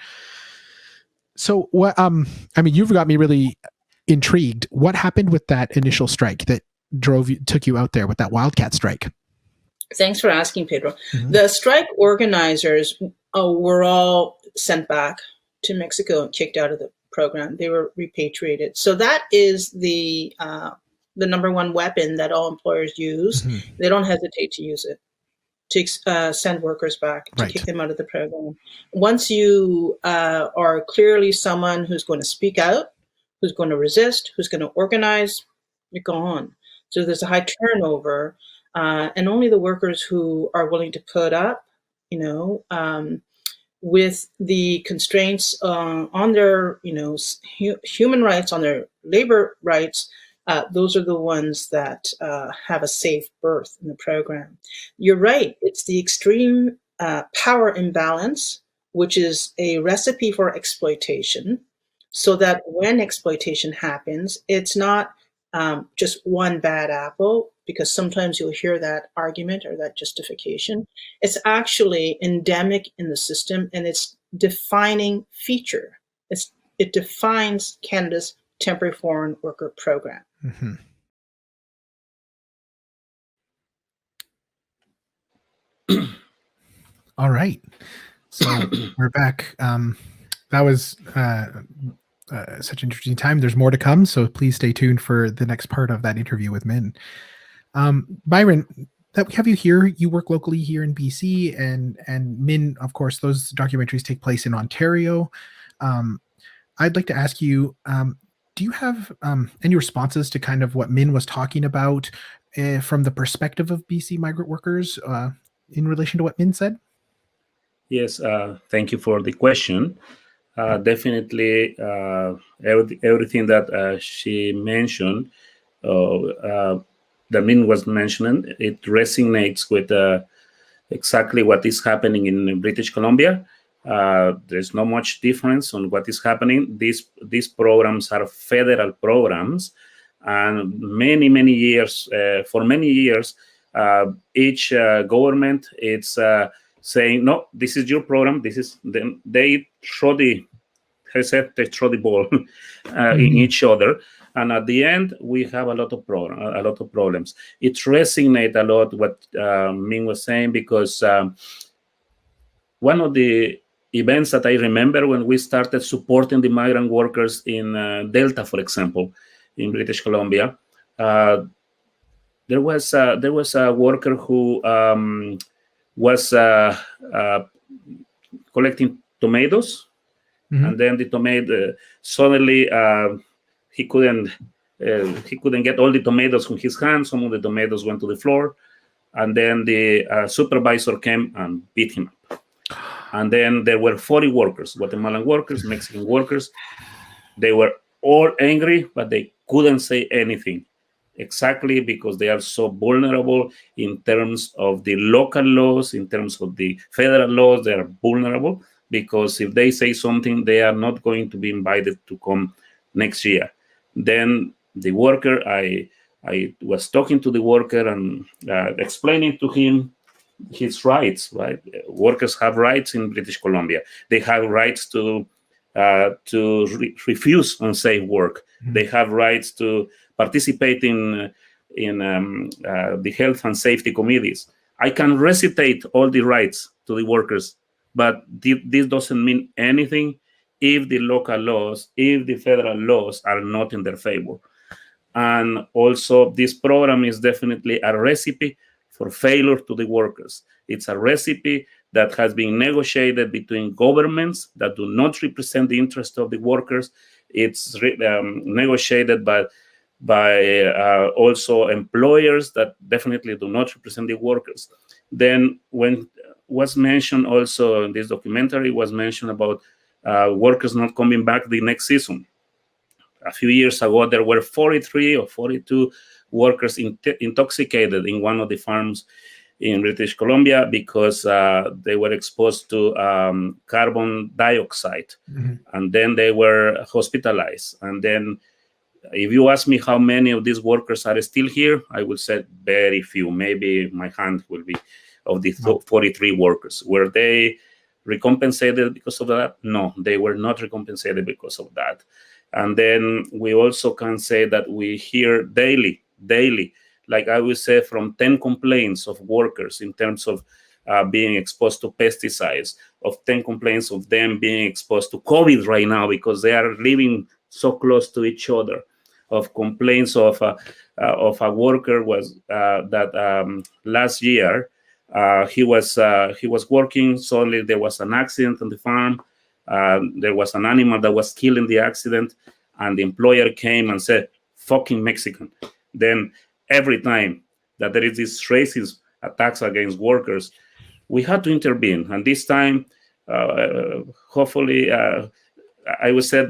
So what? You've got me really intrigued. What happened with that initial strike that took you out there with that wildcat strike? Thanks for asking, Pedro. Mm-hmm. The strike organizers were all sent back to Mexico and kicked out of the program. They were repatriated. So that is the number one weapon that all employers use. Mm-hmm. They don't hesitate to use it to send workers back, to kick them out of the program. Once you are clearly someone who's going to speak out, who's going to resist, who's going to organize, you're gone. So there's a high turnover. And only the workers who are willing to put up, with the constraints on their, human rights, on their labor rights, those are the ones that have a safe berth in the program. You're right. It's the extreme power imbalance, which is a recipe for exploitation, so that when exploitation happens, it's not just one bad apple, because sometimes you'll hear that argument or that justification. It's actually endemic in the system, and it's defining feature. It defines Canada's temporary foreign worker program. Mm-hmm. All right. So we're back. That was such an interesting time. There's more to come, so please stay tuned for the next part of that interview with Min. Byron, that we have you here. You work locally here in BC, and Min, of course, those documentaries take place in Ontario. I'd like to ask you, do you have any responses to kind of what Min was talking about from the perspective of BC migrant workers in relation to what Min said? Yes, thank you for the question. Definitely, everything that she mentioned, that Min was mentioning, it resonates with exactly what is happening in British Columbia. There's not much difference on what is happening. These programs are federal programs, and for many years, each government it's saying, no, this is your program. This is they throw the ball in each other, and at the end we have a lot of problems. It resonates a lot what Min was saying, because one of the events that I remember when we started supporting the migrant workers in Delta, for example, in British Columbia, there was a worker who was collecting tomatoes, and then the tomato suddenly he couldn't get all the tomatoes from his hands. Some of the tomatoes went to the floor, and then the supervisor came and beat him up. And then there were 40 workers, Guatemalan workers, Mexican workers. They were all angry, but they couldn't say anything, exactly because they are so vulnerable in terms of the local laws, in terms of the federal laws. They are vulnerable because if they say something, they are not going to be invited to come next year. Then the worker, I was talking to the worker and explaining to him his rights, right? Workers have rights in British Columbia. They have rights to refuse unsafe work. They have rights to participate in the health and safety committees. I can recitate all the rights to the workers, but this doesn't mean anything if the local laws, if the federal laws are not in their favor. And also, this program is definitely a recipe for failure to the workers. It's a recipe that has been negotiated between governments that do not represent the interest of the workers. It's negotiated by also employers that definitely do not represent the workers. Then when was mentioned also in this documentary was mentioned about workers not coming back the next season. A few years ago, there were 43 or 42 workers intoxicated in one of the farms in British Columbia because they were exposed to carbon dioxide. And then they were hospitalized. And then if you ask me how many of these workers are still here, I would say very few. Maybe my hand will be of the 43 workers. Were they recompensated because of that? No, they were not recompensated because of that. And then we also can say that we hear daily, like I would say, from 10 complaints of workers in terms of being exposed to pesticides, of 10 complaints of them being exposed to COVID right now because they are living so close to each other, of complaints of a worker was that last year he was working. Suddenly there was an accident on the farm. There was an animal that was killed in the accident, and the employer came and said, "Fucking Mexican." Then every time that there is this racist attacks against workers, we had to intervene. And this time, hopefully, I would say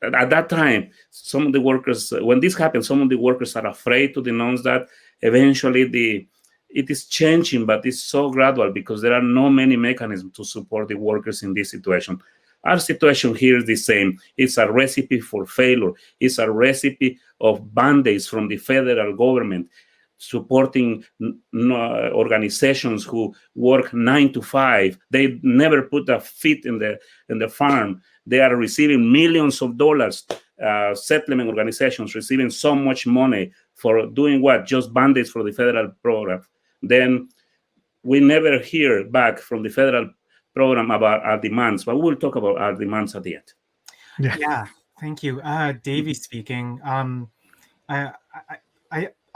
at that time, some of the workers, when this happened, some of the workers are afraid to denounce that. Eventually, it is changing, but it's so gradual because there are no many mechanisms to support the workers in this situation. Our situation here is the same. It's a recipe for failure. It's a recipe of band-aids from the federal government, supporting organizations who work 9 to 5. They never put a foot in the farm. They are receiving millions of dollars. Settlement organizations receiving so much money for doing what? Just band-aids for the federal program. Then we never hear back from the federal program about our demands, but we'll talk about our demands at the end. Yeah, thank you. Davey speaking. I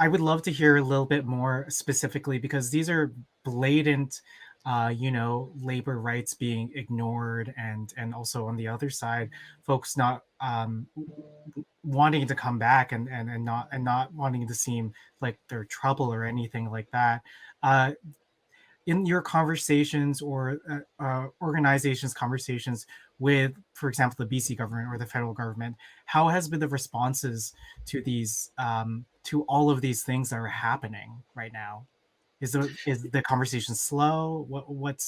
would love to hear a little bit more specifically, because these are blatant, labor rights being ignored, and also on the other side, folks not wanting to come back and not wanting to seem like they're trouble or anything like that. In your conversations or organizations' conversations with, for example, the BC government or the federal government, how has been the responses to these, to all of these things that are happening right now? Is the conversation slow? What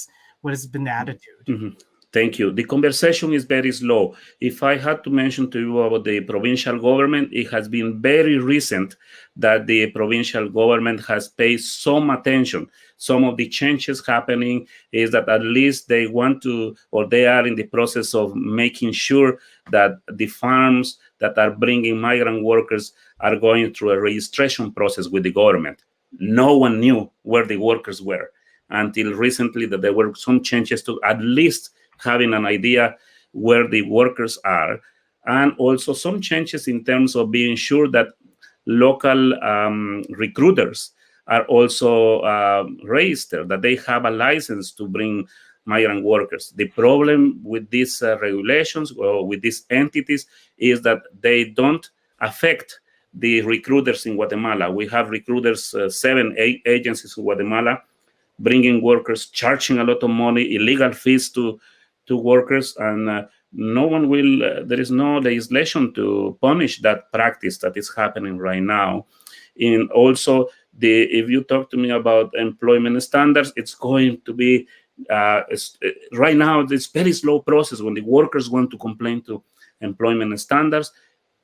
has been the attitude? Mm-hmm. Thank you. The conversation is very slow. If I had to mention to you about the provincial government, it has been very recent that the provincial government has paid some attention. Some of the changes happening is that at least they want to, or they are in the process of making sure that the farms that are bringing migrant workers are going through a registration process with the government. No one knew where the workers were until recently, that there were some changes to at least having an idea where the workers are, and also some changes in terms of being sure that local recruiters are also registered, that they have a license to bring migrant workers. The problem with these regulations or with these entities is that they don't affect the recruiters in Guatemala. We have recruiters, 7, 8 agencies in Guatemala, bringing workers, charging a lot of money, illegal fees to workers, and no one will, there is no legislation to punish that practice that is happening right now. And also, if you talk to me about employment standards, it's going to be, right now, it's very slow process. When the workers want to complain to employment standards,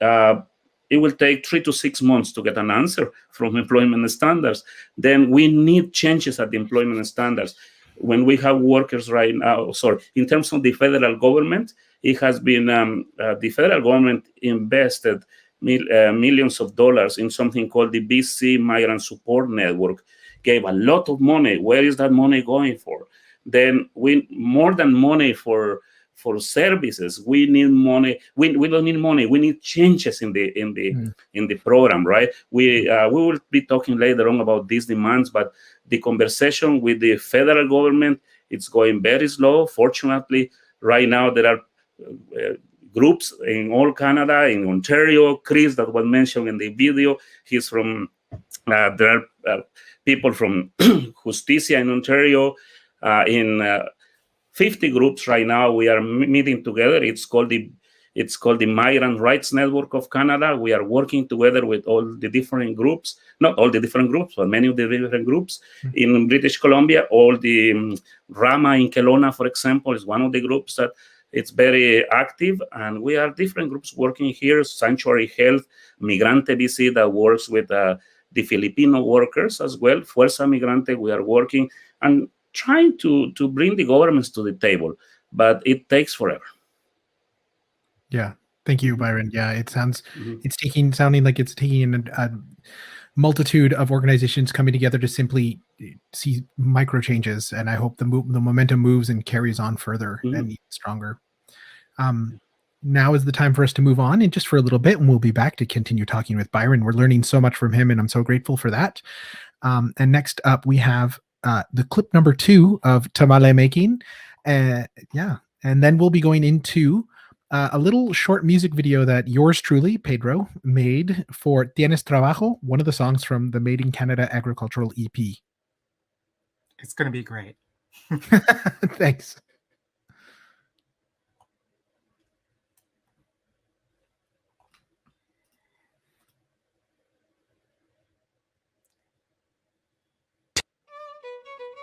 it will take 3 to 6 months to get an answer from employment standards. Then we need changes at the employment standards. When we have workers right now, in terms of the federal government, it has been, the federal government invested millions of dollars in something called the BC Migrant Support Network, gave a lot of money. Where is that money going for? Then more than money for for services. We need money. We don't need money. We need changes in the program, right? We will be talking later on about these demands, but the conversation with the federal government, it's going very slow. Fortunately, right now there are groups in all Canada, in Ontario. Chris, that was mentioned in the video, he's from. There are people from Justicia in Ontario. In 50 groups right now, we are meeting together. It's called the Migrant Rights Network of Canada. We are working together with all the different groups, not all the different groups, but many of the different groups in British Columbia. All the Rama in Kelowna, for example, is one of the groups that it's very active, and we are different groups working here. Sanctuary Health, Migrante BC, that works with the Filipino workers as well. Fuerza Migrante, we are working and trying to bring the governments to the table, but it takes forever. Yeah, thank you, Byron. Yeah, it sounds sounding like it's taking a multitude of organizations coming together to simply see micro changes, and I hope the momentum moves and carries on further and even stronger. Now is the time for us to move on, and just for a little bit, and we'll be back to continue talking with Byron. We're learning so much from him, and I'm so grateful for that. And next up, we have the clip number 2 of tamale making. And then we'll be going into a little short music video that yours truly, Pedro, made for Tienes Trabajo, one of the songs from the Made in Canada Agricultural EP. It's going to be great. Thanks.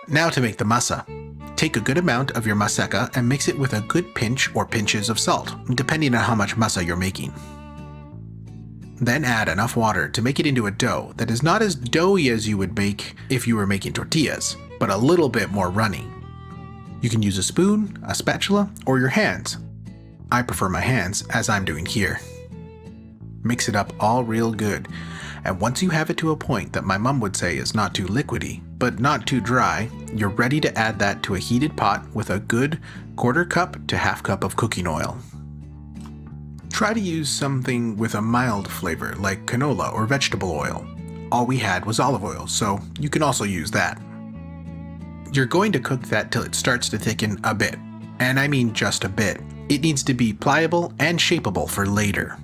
Now to make the masa. Take a good amount of your maseca and mix it with a good pinch or pinches of salt, depending on how much masa you're making. Then add enough water to make it into a dough that is not as doughy as you would make if you were making tortillas, but a little bit more runny. You can use a spoon, a spatula, or your hands. I prefer my hands, as I'm doing here. Mix it up all real good, and once you have it to a point that my mom would say is not too liquidy, but not too dry, you're ready to add that to a heated pot with a good 1/4 cup to 1/2 cup of cooking oil. Try to use something with a mild flavor like canola or vegetable oil. All we had was olive oil, so you can also use that. You're going to cook that till it starts to thicken a bit, and I mean just a bit. It needs to be pliable and shapeable for later.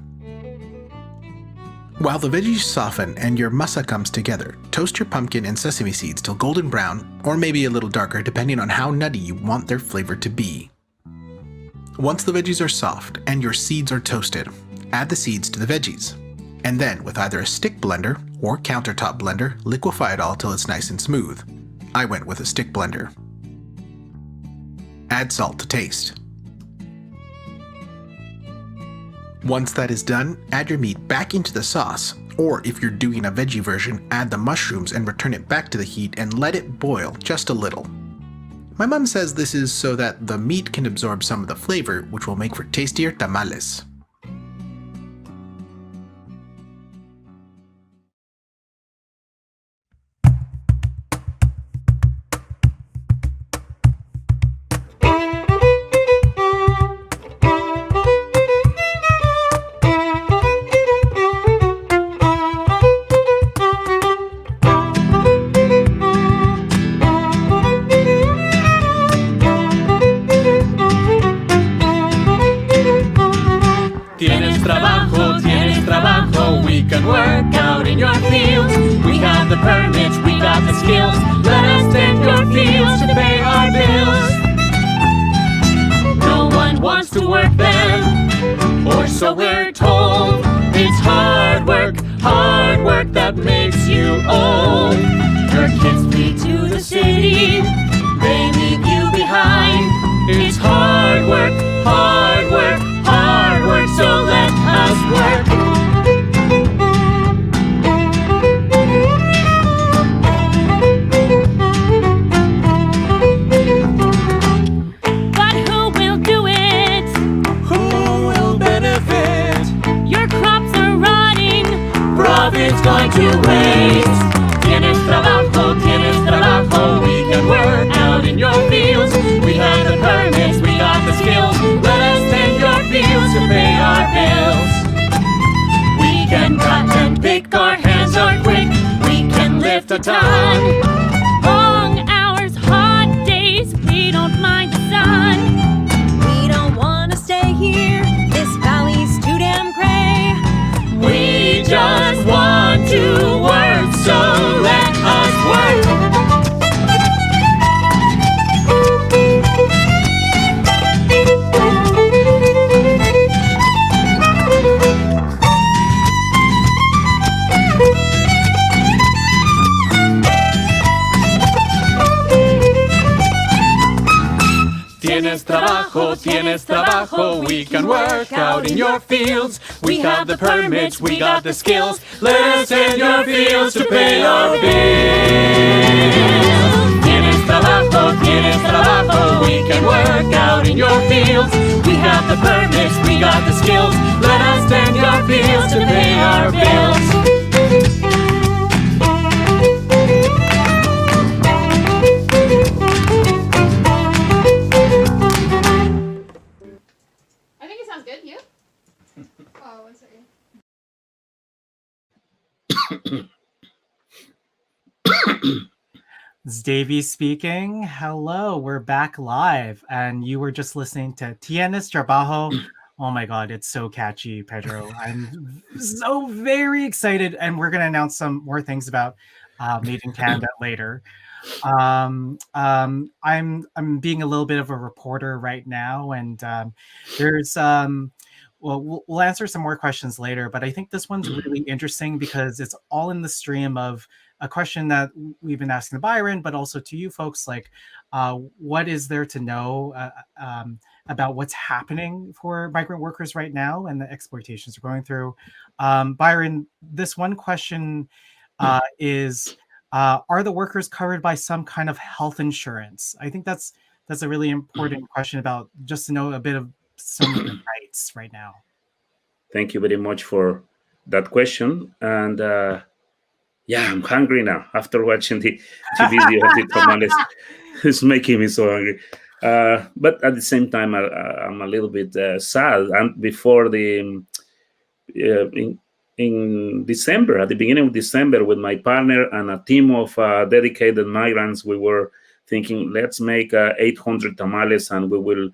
While the veggies soften and your masa comes together, toast your pumpkin and sesame seeds till golden brown, or maybe a little darker depending on how nutty you want their flavor to be. Once the veggies are soft and your seeds are toasted, add the seeds to the veggies. And then with either a stick blender or countertop blender, liquefy it all till it's nice and smooth. I went with a stick blender. Add salt to taste. Once that is done, add your meat back into the sauce, or if you're doing a veggie version, add the mushrooms and return it back to the heat and let it boil just a little. My mom says this is so that the meat can absorb some of the flavor, which will make for tastier tamales. We can work out in your fields. We have the permits, we got the skills. Let us tend your fields to pay our bills. No one wants to work then, or so we're told. It's hard work that makes you old. Your kids flee to the city, they leave you behind. It's hard work, so let us work. It's going to waste. Tienes trabajo, we can work out in your fields. We have the permits, we got the skills. bills. We can cut and pick, our hands are quick, we can lift a ton. Long hours, hot days, we don't mind the sun. We don't wanna stay here, this valley's too damn gray. We just want to work, so let us work. Tienes trabajo, we can work out in your fields. We have the permits, we got the skills. Let us in your fields to pay our bills. Tienes trabajo, we can work out in your fields. We have the permits, we got the skills. Let us tend your fields to pay our bills. It's Davey speaking. Hello, we're back live, and you were just listening to Tienes Trabajo. Oh my God, it's so catchy, Pedro. I'm so very excited, and we're going to announce some more things about Made in Canada later. I'm being a little bit of a reporter right now, and there's well, we'll answer some more questions later, but I think this one's really interesting because it's all in the stream of a question that we've been asking to Byron, but also to you folks, like, what is there to know about what's happening for migrant workers right now and the exploitations they're going through? Byron, this one question is, are the workers covered by some kind of health insurance? I think that's a really important question about just to know a bit of some of the rights right now. Thank you very much for that question. And yeah, I'm hungry now after watching the video of the tamales. It's making me so hungry. But at the same time, I'm a little bit sad. And before the in December, at the beginning of December, with my partner and a team of dedicated migrants, we were thinking, let's make 800 tamales, and we will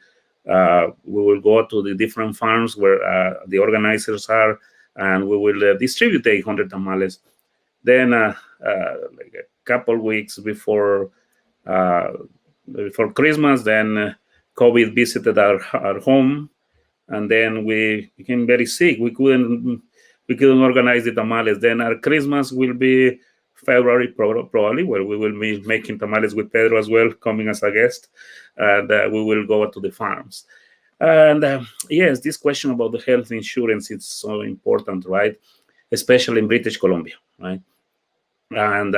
go to the different farms where the organizers are, and we will distribute 800 tamales. Then, like a couple weeks before Christmas, then COVID visited our home, and then we became very sick. We couldn't organize the tamales. Then our Christmas will be February probably, where we will be making tamales with Pedro as well, coming as a guest, and we will go to the farms. And yes, this question about the health insurance is so important, right? Especially in British Columbia, right? And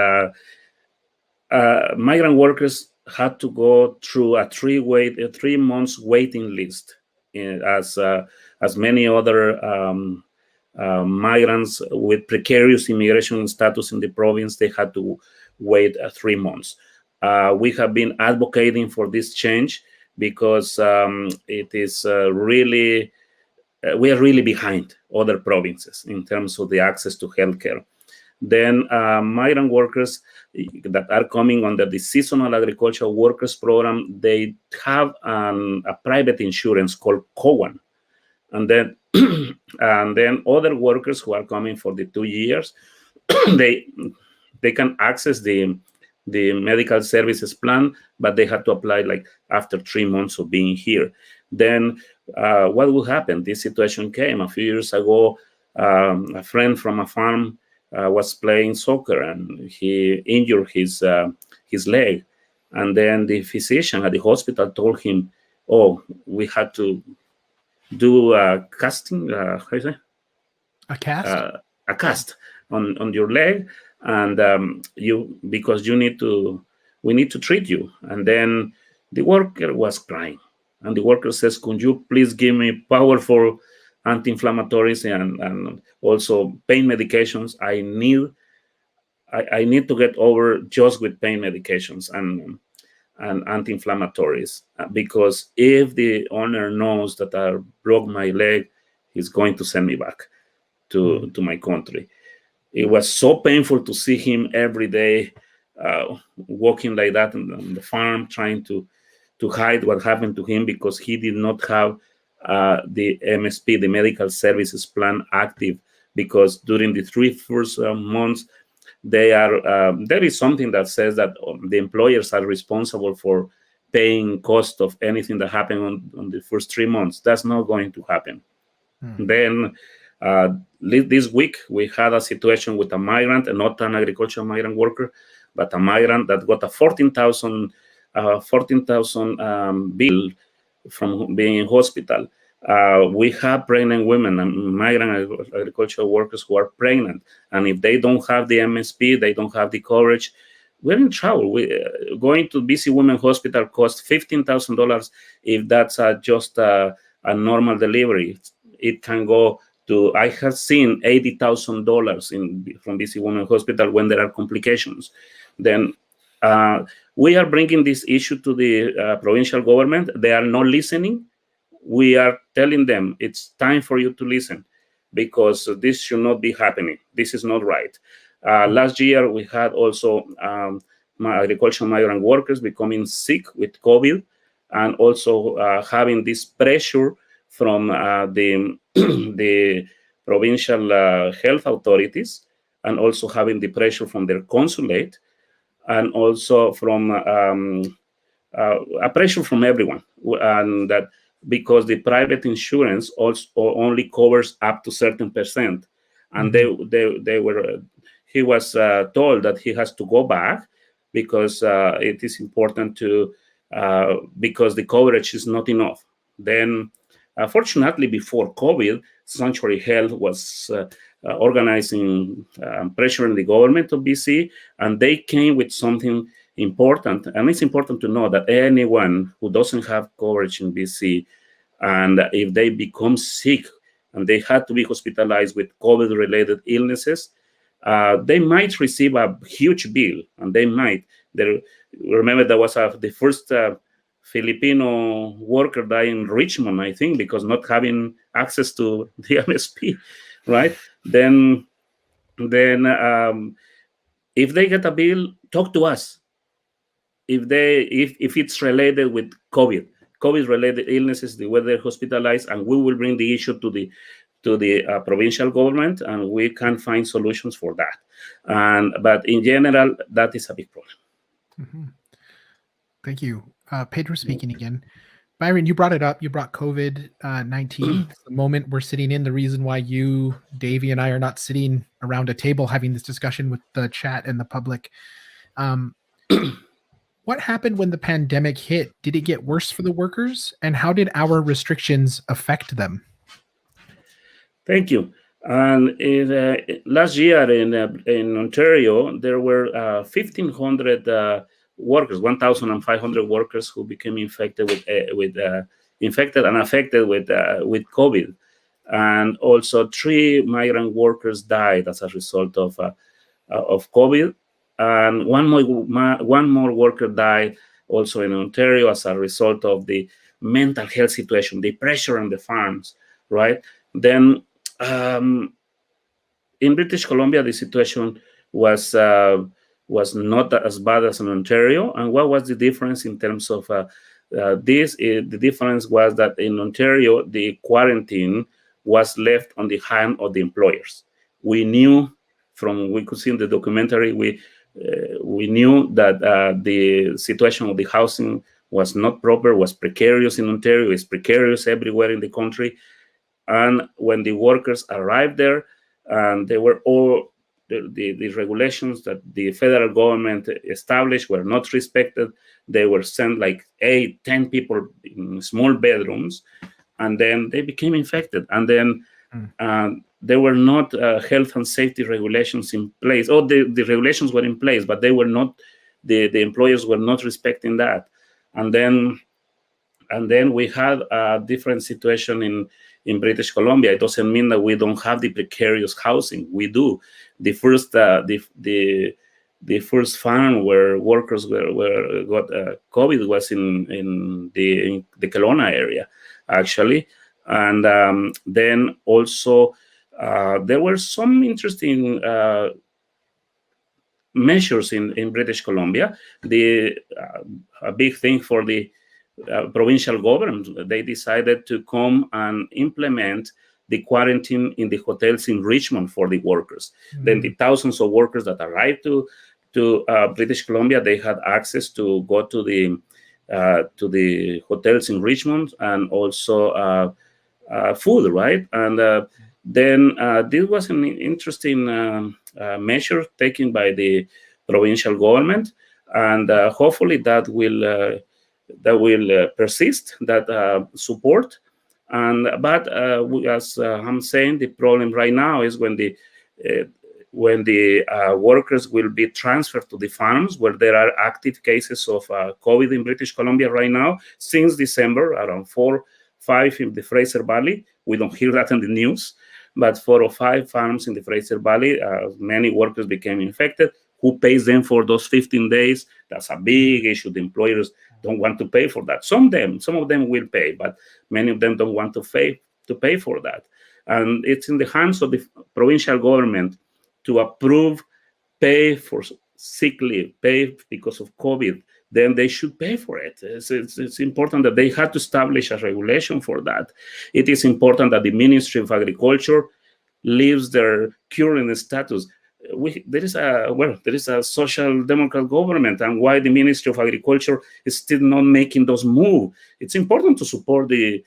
migrant workers had to go through a 3 months waiting list, as many other migrants with precarious immigration status in the province. They had to wait 3 months. We have been advocating for this change because it is really, we are really behind other provinces in terms of the access to healthcare. Then migrant workers that are coming under the Seasonal Agricultural Workers Program, they have a private insurance called COAN. And then other workers who are coming for the 2 years, they can access the medical services plan, but they have to apply like after 3 months of being here. Then what will happen? This situation came a few years ago. A friend from a farm was playing soccer, and he injured his leg. And then the physician at the hospital told him, "Oh, we had to do a casting, how do you say? A cast? A cast on your leg, and because we need to treat you." And then the worker was crying, and the worker says, "Could you please give me powerful anti-inflammatories and also pain medications? I need to get over just with pain medications and anti-inflammatories, because if the owner knows that I broke my leg, he's going to send me back to my country. It was so painful to see him every day walking like that on the farm, trying to hide what happened to him because he did not have the MSP, the Medical Services Plan, active, because during the 3 first months, there is something that says that the employers are responsible for paying cost of anything that happened on the first 3 months. That's not going to happen. Then this week, we had a situation with a migrant, and not an agricultural migrant worker, but a migrant that got a $14,000 bill from being in hospital. We have pregnant women and migrant agricultural workers who are pregnant, and if they don't have the MSP, they don't have the coverage, we're in trouble. Going to BC Women's Hospital costs $15,000 if that's just a normal delivery. It can go to, I have seen $80,000 from BC Women's Hospital when there are complications. Then we are bringing this issue to the provincial government. They are not listening. We are telling them it's time for you to listen, because this should not be happening. This is not right. Last year, we had also agricultural migrant workers becoming sick with COVID, and also having this pressure from the provincial health authorities, and also having the pressure from their consulate, and also from a pressure from everyone, and that because the private insurance also only covers up to certain percent, and he was told that he has to go back because it is important to because the coverage is not enough. Then, fortunately, before COVID, Sanctuary Health was organizing pressure in the government of BC, and they came with something important. And it's important to know that anyone who doesn't have coverage in BC, and if they become sick and they had to be hospitalized with COVID-related illnesses, they might receive a huge bill, and they might. Remember, there was the first Filipino worker died in Richmond, I think, because not having access to the MSP, right? Then if they get a bill, talk to us. If it's related with COVID-related illnesses, where they're hospitalized, and we will bring the issue to the provincial government, and we can find solutions for that. But in general, that is a big problem. Mm-hmm. Thank you. Pedro speaking again. Byron, you brought it up. You brought COVID-19. The moment we're sitting in, the reason why you, Davey, and I are not sitting around a table having this discussion with the chat and the public. What happened when the pandemic hit? Did it get worse for the workers? And how did our restrictions affect them? Thank you. And last year in Ontario, there were 1,500 workers, 1,500 workers who became infected infected and affected with COVID, and also 3 migrant workers died as a result of COVID, and one more worker died also in Ontario as a result of the mental health situation, the pressure on the farms, right? Then in British Columbia, the situation was not as bad as in Ontario. And what was the difference in terms of this? The difference was that in Ontario, the quarantine was left on the hand of the employers. We could see in the documentary, we knew that the situation of the housing was not proper, was precarious in Ontario, it's precarious everywhere in the country. And when the workers arrived there, and they were all the regulations that the federal government established were not respected. They were sent like 8-10 people in small bedrooms, and then they became infected. And then there were not health and safety regulations in place. Oh, the regulations were in place, but they were not. The employers were not respecting that. And then we had a different situation in British Columbia. It doesn't mean that we don't have the precarious housing. We do. The first farm where workers got COVID was in the Kelowna area, actually. And then also there were some interesting measures in British Columbia. A big thing for the provincial government, they decided to come and implement the quarantine in the hotels in Richmond for the workers. Then the thousands of workers that arrived to British Columbia, they had access to go to the hotels in Richmond, and also food, right? And then this was an interesting measure taken by the provincial government, and hopefully that will persist, that support. But as I'm saying, the problem right now is when the workers will be transferred to the farms where there are active cases of COVID in British Columbia right now. Since December, around 4 or 5 in the Fraser Valley. We don't hear that in the news, but 4 or 5 farms in the Fraser Valley, many workers became infected. Who pays them for those 15 days? That's a big issue. The employers don't want to pay for that. Some of them will pay, but many of them don't want to pay for that. And it's in the hands of the provincial government to approve pay for sick leave, pay because of COVID. Then they should pay for it. It's important that they have to establish a regulation for that. It is important that the Ministry of Agriculture leaves their current status. There is a social democrat government, and why the Ministry of Agriculture is still not making those moves. It's important to support the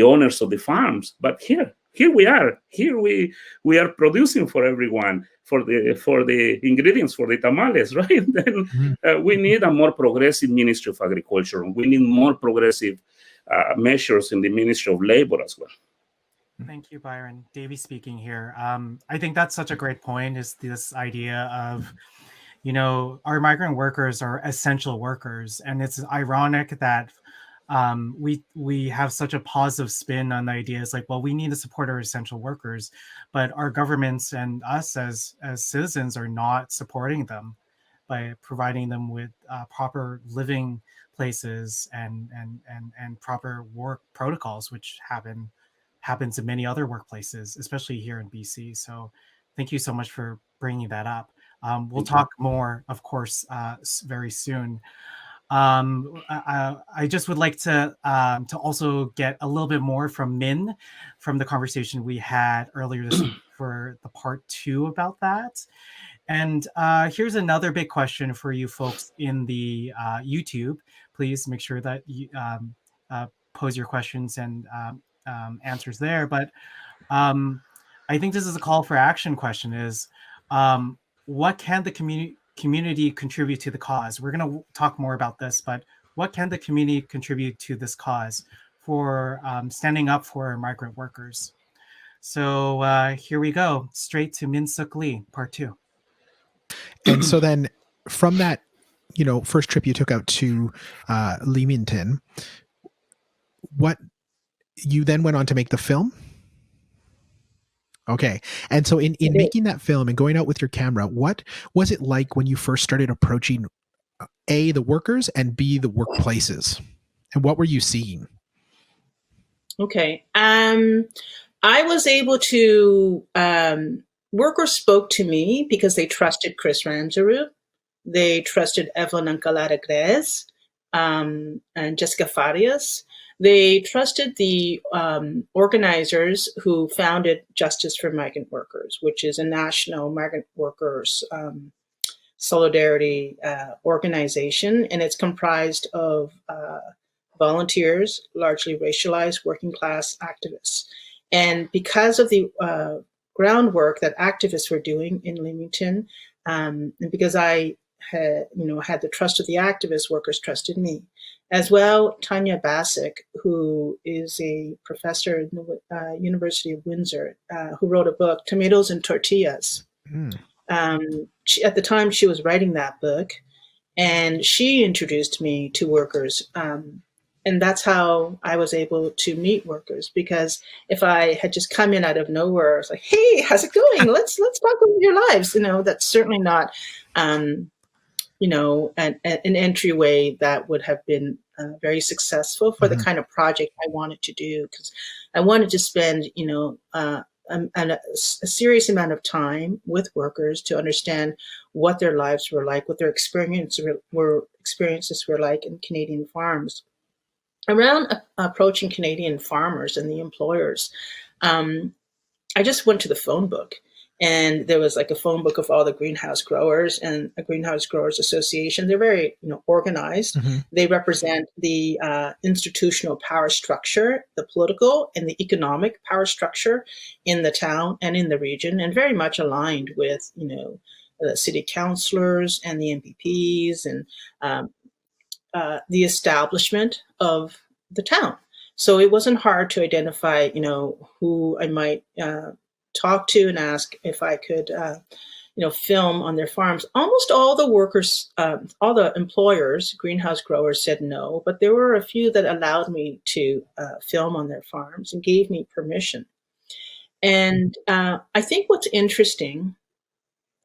owners of the farms, but here we are. Here we are producing for everyone, for the ingredients for the tamales, right? Then we need a more progressive Ministry of Agriculture. We need more progressive measures in the Ministry of Labor as well. Thank you, Byron. Davey speaking here. I think that's such a great point, is this idea of, our migrant workers are essential workers. And it's ironic that we have such a positive spin on the idea. It's like, well, we need to support our essential workers, but our governments and us as citizens are not supporting them by providing them with proper living places and proper work protocols, which happens in many other workplaces, especially here in BC. So thank you so much for bringing that up. We'll talk more, of course, very soon. I just would like to also get a little bit more from Min from the conversation we had earlier this week for the part 2 about that. And here's another big question for you folks in the YouTube. Please make sure that you pose your questions and answers there. But I think this is a call for action question, is what can the community contribute to the cause? We're going to talk more about this, but what can the community contribute to this cause for standing up for migrant workers? So here we go, straight to Min Suk Lee, part 2. And so then from that, first trip you took out to Leamington, what you then went on to make the film? Okay. And so in making that film and going out with your camera, what was it like when you first started approaching A, the workers, and B, the workplaces? And what were you seeing? Okay. I was able to, workers spoke to me because they trusted Chris Rangeroot. They trusted Evelyn Ancalada-Grez and Jessica Farias. They trusted the organizers who founded Justice for Migrant Workers, which is a national migrant workers solidarity organization, and it's comprised of volunteers, largely racialized working class activists. And because of the groundwork that activists were doing in Leamington, and because I had the trust of the activists, workers trusted me. As well, Tanya Basic, who is a professor at the University of Windsor, who wrote a book, Tomatoes and Tortillas. At the time, she was writing that book, and she introduced me to workers. And that's how I was able to meet workers, because if I had just come in out of nowhere, I was like, hey, how's it going? Let's talk about your lives. That's certainly not an entryway that would have been very successful for the kind of project I wanted to do, because I wanted to spend, a serious amount of time with workers to understand what their lives were like, what their experiences were like in Canadian farms. Around approaching Canadian farmers and the employers, I just went to the phone book, and there was like a phone book of all the greenhouse growers and a Greenhouse Growers Association. They're very, organized. They represent the institutional power structure, the political and the economic power structure in the town and in the region, and very much aligned with, the city councillors and the MPPs and the establishment of the town. So it wasn't hard to identify, who I might talk to and ask if I could, film on their farms. Almost all the workers, all the employers, greenhouse growers said no, but there were a few that allowed me to film on their farms and gave me permission. And I think what's interesting,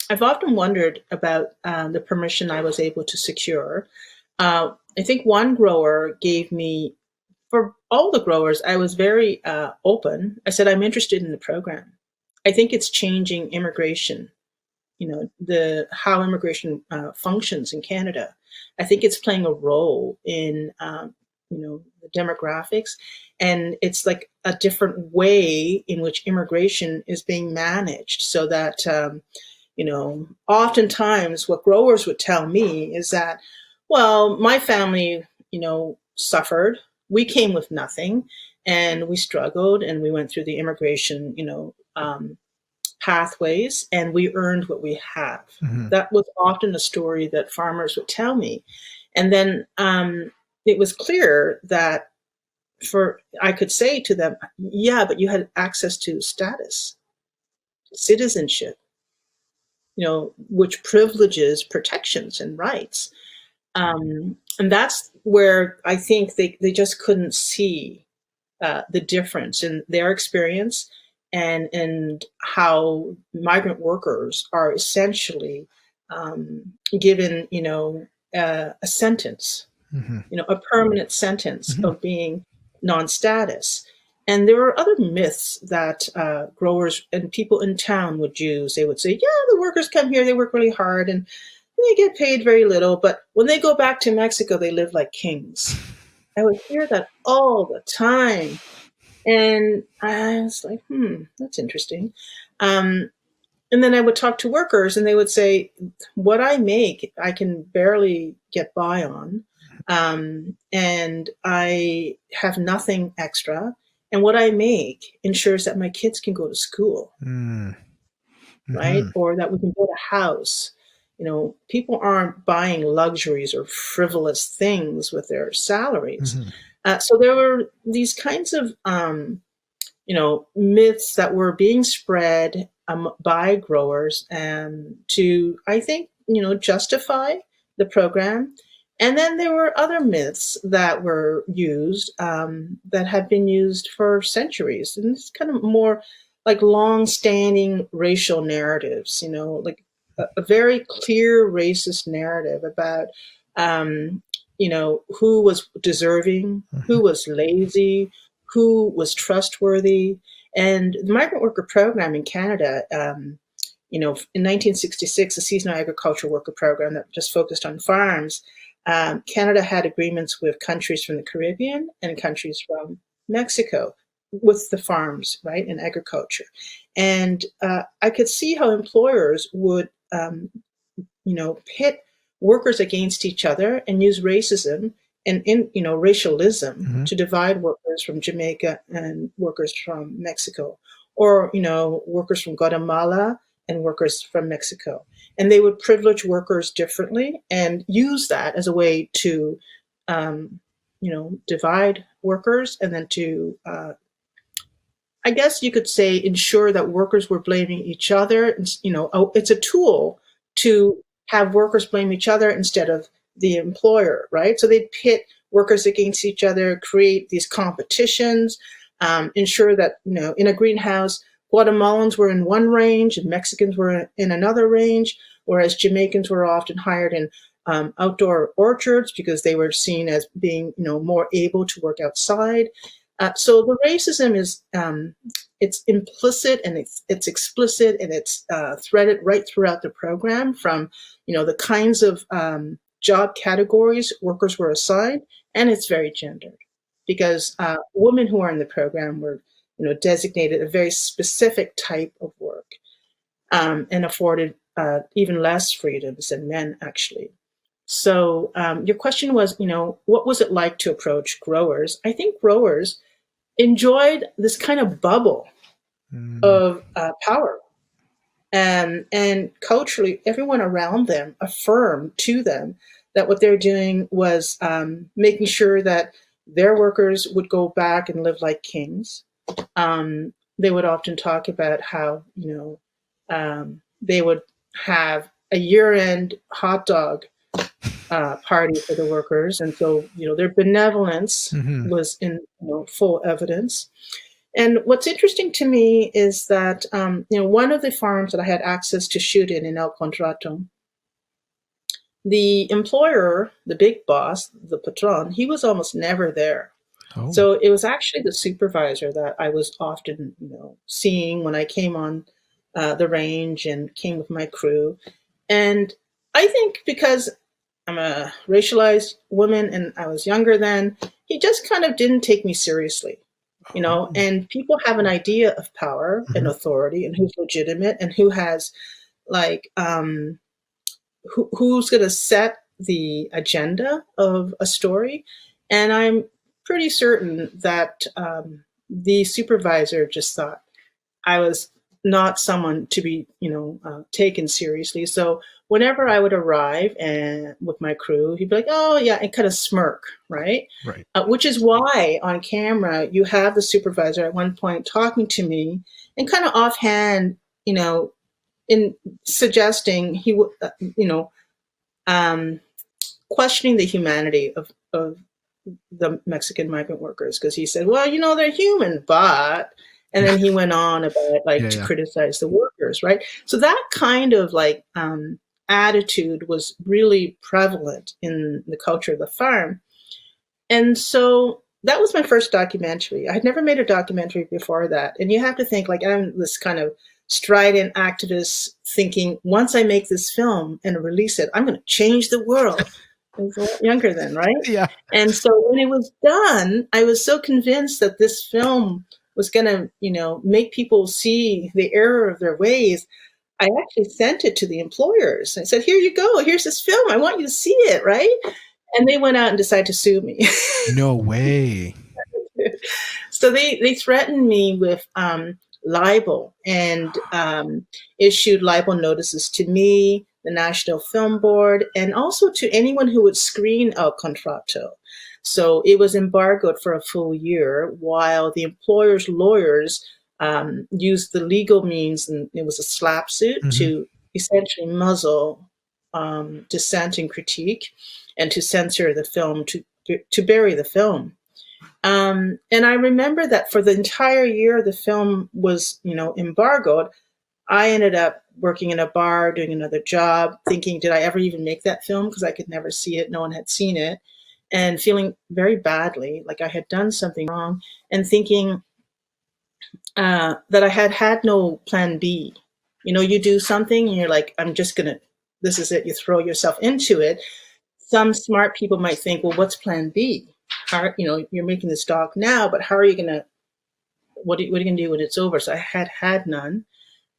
I've often wondered about the permission I was able to secure. I think one grower gave me, for all the growers, I was very open. I said, I'm interested in the program. I think it's changing immigration, how immigration functions in Canada. I think it's playing a role in, the demographics, and it's like a different way in which immigration is being managed, so that, oftentimes what growers would tell me is that, well, my family, suffered. We came with nothing, and we struggled, and we went through the immigration, pathways, and we earned what we have. That was often a story that farmers would tell me. And then it was clear that I could say to them, yeah, but you had access to status, citizenship, which privileges protections and rights. And that's where I think they just couldn't see the difference in their experience and how migrant workers are essentially given, a sentence, a permanent sentence of being non-status. And there were other myths that growers and people in town would use. They would say, yeah, the workers come here, they work really hard, and they get paid very little, but when they go back to Mexico, they live like kings. I would hear that all the time. And I was like, that's interesting. And then I would talk to workers, and they would say, what I make, I can barely get by on. And I have nothing extra. And what I make ensures that my kids can go to school, right? Or that we can build a house. People aren't buying luxuries or frivolous things with their salaries. So there were these kinds of, myths that were being spread by growers to, I think, justify the program. And then there were other myths that were used that had been used for centuries. And it's kind of more like long-standing racial narratives, like a very clear racist narrative about, who was deserving, who was lazy, who was trustworthy. And the migrant worker program in Canada, in 1966, the seasonal agricultural worker program that just focused on farms, Canada had agreements with countries from the Caribbean and countries from Mexico with the farms, right, and agriculture. And I could see how employers would, pit workers against each other and use racism and racialism to divide workers from Jamaica and workers from Mexico, or workers from Guatemala and workers from Mexico. And they would privilege workers differently and use that as a way to divide workers, and then to I guess you could say ensure that workers were blaming each other. It's a tool to have workers blame each other instead of the employer, right? So they pit workers against each other, create these competitions, ensure that, in a greenhouse, Guatemalans were in one range and Mexicans were in another range, whereas Jamaicans were often hired in outdoor orchards because they were seen as being, more able to work outside. So the racism is it's implicit and it's explicit and it's threaded right throughout the program from, the kinds of job categories workers were assigned, and it's very gendered because women who are in the program were, designated a very specific type of work and afforded even less freedoms than men actually. So your question was, what was it like to approach growers? I think growers enjoyed this kind of bubble of power. And culturally, everyone around them affirmed to them that what they're doing was making sure that their workers would go back and live like kings. They would often talk about how, they would have a year-end hot dog party for the workers. And so, their benevolence was in full evidence. And what's interesting to me is that, one of the farms that I had access to shoot in El Contrato, the employer, the big boss, the patron, he was almost never there. Oh. So it was actually the supervisor that I was often, seeing when I came on the range and came with my crew. And I think because I'm a racialized woman and I was younger then, he just kind of didn't take me seriously, and people have an idea of power and authority and who's legitimate and who has who's going to set the agenda of a story. And I'm pretty certain that the supervisor just thought I was not someone to be, taken seriously. So whenever I would arrive and with my crew, he'd be like, "Oh yeah," and kind of smirk, right? Right. Which is why on camera you have the supervisor at one point talking to me and kind of offhand, in suggesting he would, questioning the humanity of the Mexican migrant workers, because he said, "Well, they're human, but," and then he went on about to criticize the workers, right? So that kind of attitude was really prevalent in the culture of the farm. And so that was my first documentary. I had never made a documentary before that. And you have to think I'm this kind of strident activist thinking, once I make this film and release it, I'm going to change the world. I was a lot younger then, right? Yeah. And so when it was done, I was so convinced that this film was going to, make people see the error of their ways. I actually sent it to the employers. I said, "Here you go. Here's this film. I want you to see it," right? And they went out and decided to sue me. No way. So they threatened me with libel and issued libel notices to me, the National Film Board, and also to anyone who would screen El Contrato. So it was embargoed for a full year while the employer's lawyers used the legal means, and it was a slap suit to essentially muzzle dissent and critique and to censor the film, to bury the film. And I remember that for the entire year the film was, embargoed, I ended up working in a bar, doing another job, thinking, did I ever even make that film? Because I could never see it. No one had seen it. And feeling very badly, like I had done something wrong, and thinking that I had no plan B. You do something and you're like, I'm just going to, this is it. You throw yourself into it. Some smart people might think, well, what's plan B? How, you're making this doc now, but how are you going to, what are you going to do when it's over? So I had none.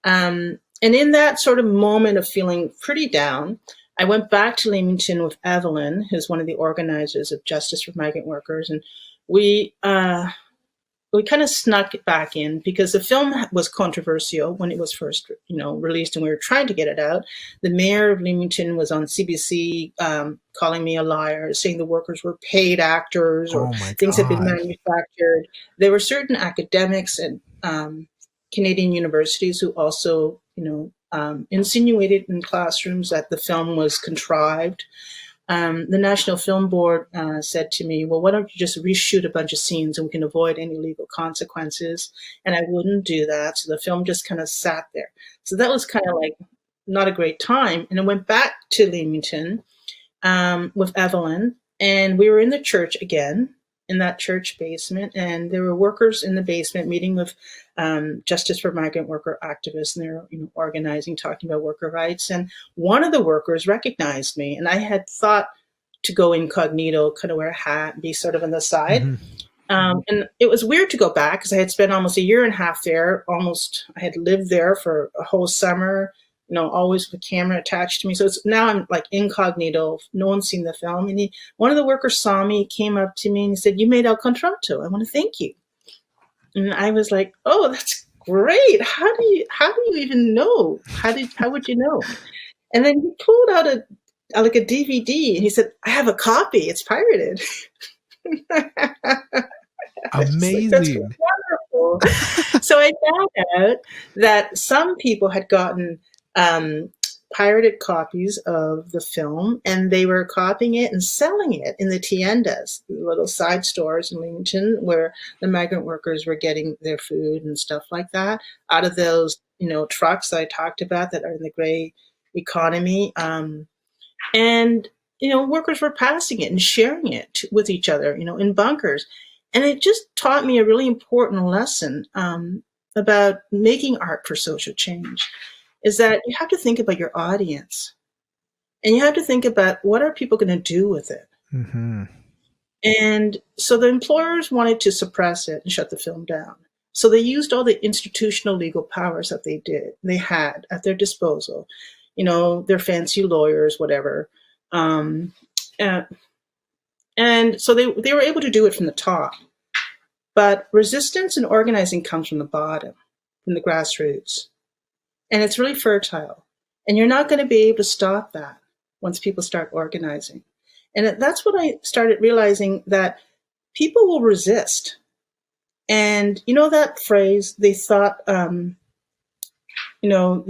And in that sort of moment of feeling pretty down, I went back to Leamington with Evelyn, who's one of the organizers of Justice for Migrant Workers. And we kind of snuck it back in because the film was controversial when it was first, released, and we were trying to get it out. The mayor of Leamington was on CBC calling me a liar, saying the workers were paid actors or things had been manufactured. There were certain academics and Canadian universities who also, insinuated in classrooms that the film was contrived. The National Film Board said to me, well, why don't you just reshoot a bunch of scenes and we can avoid any legal consequences? And I wouldn't do that. So the film just kind of sat there. So that was kind of like not a great time. And I went back to Leamington with Evelyn, and we were in the church again, in that church basement, and there were workers in the basement meeting with Justice for Migrant Worker activists, and they were organizing, talking about worker rights. And one of the workers recognized me, and I had thought to go incognito, kind of wear a hat and be sort of on the side. And it was weird to go back because I had spent almost a year and a half there. I had lived there for a whole summer, always with a camera attached to me. So now I'm like incognito. No one's seen the film. And one of the workers saw me, came up to me and he said, "You made El Contrato. I want to thank you." And I was like, "Oh, that's great. How do you even know? How would you know?" And then he pulled out a DVD and he said, "I have a copy. It's pirated." Amazing. That's wonderful. So I found out that some people had gotten pirated copies of the film, and they were copying it and selling it in the tiendas, little side stores in Leamington, where the migrant workers were getting their food and stuff like that out of those, trucks that I talked about that are in the gray economy. And workers were passing it and sharing it with each other, in bunkers. And it just taught me a really important lesson about making art for social change, is that you have to think about your audience. And you have to think about, what are people going to do with it? And so the employers wanted to suppress it and shut the film down. So they used all the institutional legal powers that they had at their disposal, their fancy lawyers, whatever. And so they were able to do it from the top. But resistance and organizing comes from the bottom, from the grassroots. And it's really fertile. And you're not going to be able to stop that once people start organizing. And that's what I started realizing, that people will resist. And that phrase, they thought, they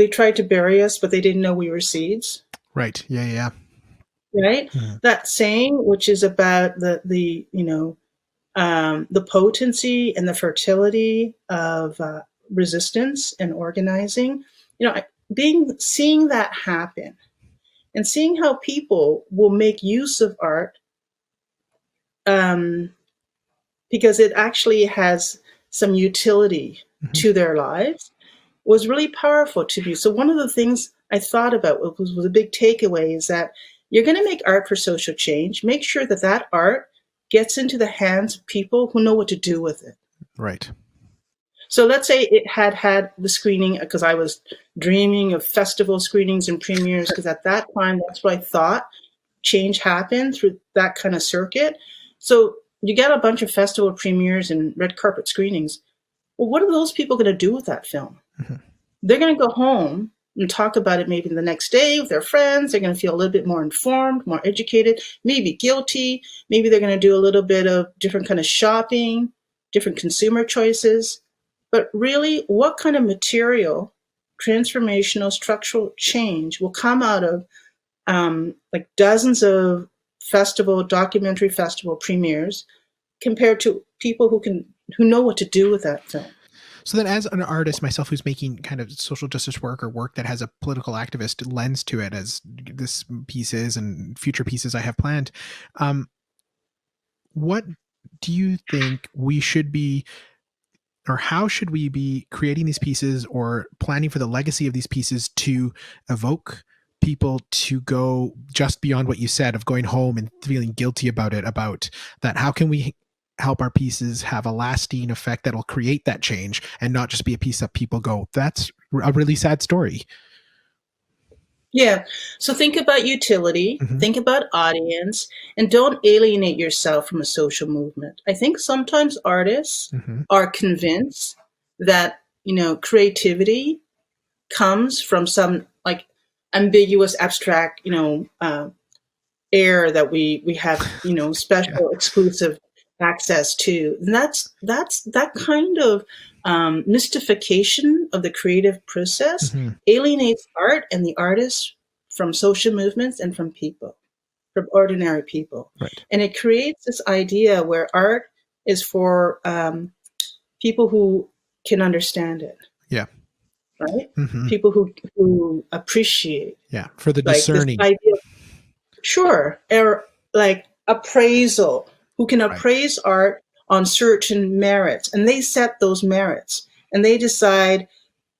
tried to bury us, but they didn't know we were seeds. Right. Yeah. Right. That saying, which is about the potency and the fertility of resistance and organizing, seeing that happen and seeing how people will make use of art because it actually has some utility to their lives, was really powerful to me. So one of the things I thought about was a big takeaway is that you're going to make art for social change. Make sure that art gets into the hands of people who know what to do with it. Right. So let's say it had the screening, because I was dreaming of festival screenings and premieres, because at that time, that's what I thought change happened through that kind of circuit. So you get a bunch of festival premieres and red carpet screenings. Well, what are those people going to do with that film? They're going to go home and talk about it maybe the next day with their friends. They're going to feel a little bit more informed, more educated, maybe guilty. Maybe they're going to do a little bit of different kind of shopping, different consumer choices. But really, what kind of material, transformational, structural change will come out of like dozens of documentary festival premieres compared to people who know what to do with that film? So then, as an artist myself who's making kind of social justice work or work that has a political activist lens to it, as this piece is and future pieces I have planned, what do you think we should be, or how should we be creating these pieces or planning for the legacy of these pieces to evoke people to go just beyond what you said of going home and feeling guilty about it, about that? How can we help our pieces have a lasting effect that'll create that change and not just be a piece that people go, "That's a really sad story"? Yeah. So think about utility, think about audience, and don't alienate yourself from a social movement. I think sometimes artists are convinced that, creativity comes from some like ambiguous, abstract, air that we have, special, exclusive access to. And that's that kind of mystification of the creative process alienates art and the artists from social movements and from people, from ordinary people. Right. And it creates this idea where art is for people who can understand it. Yeah. Right? People who appreciate. Yeah. For the like, discerning. This idea Sure. Or like appraisal, who can appraise art on certain merits, and they set those merits, and they decide,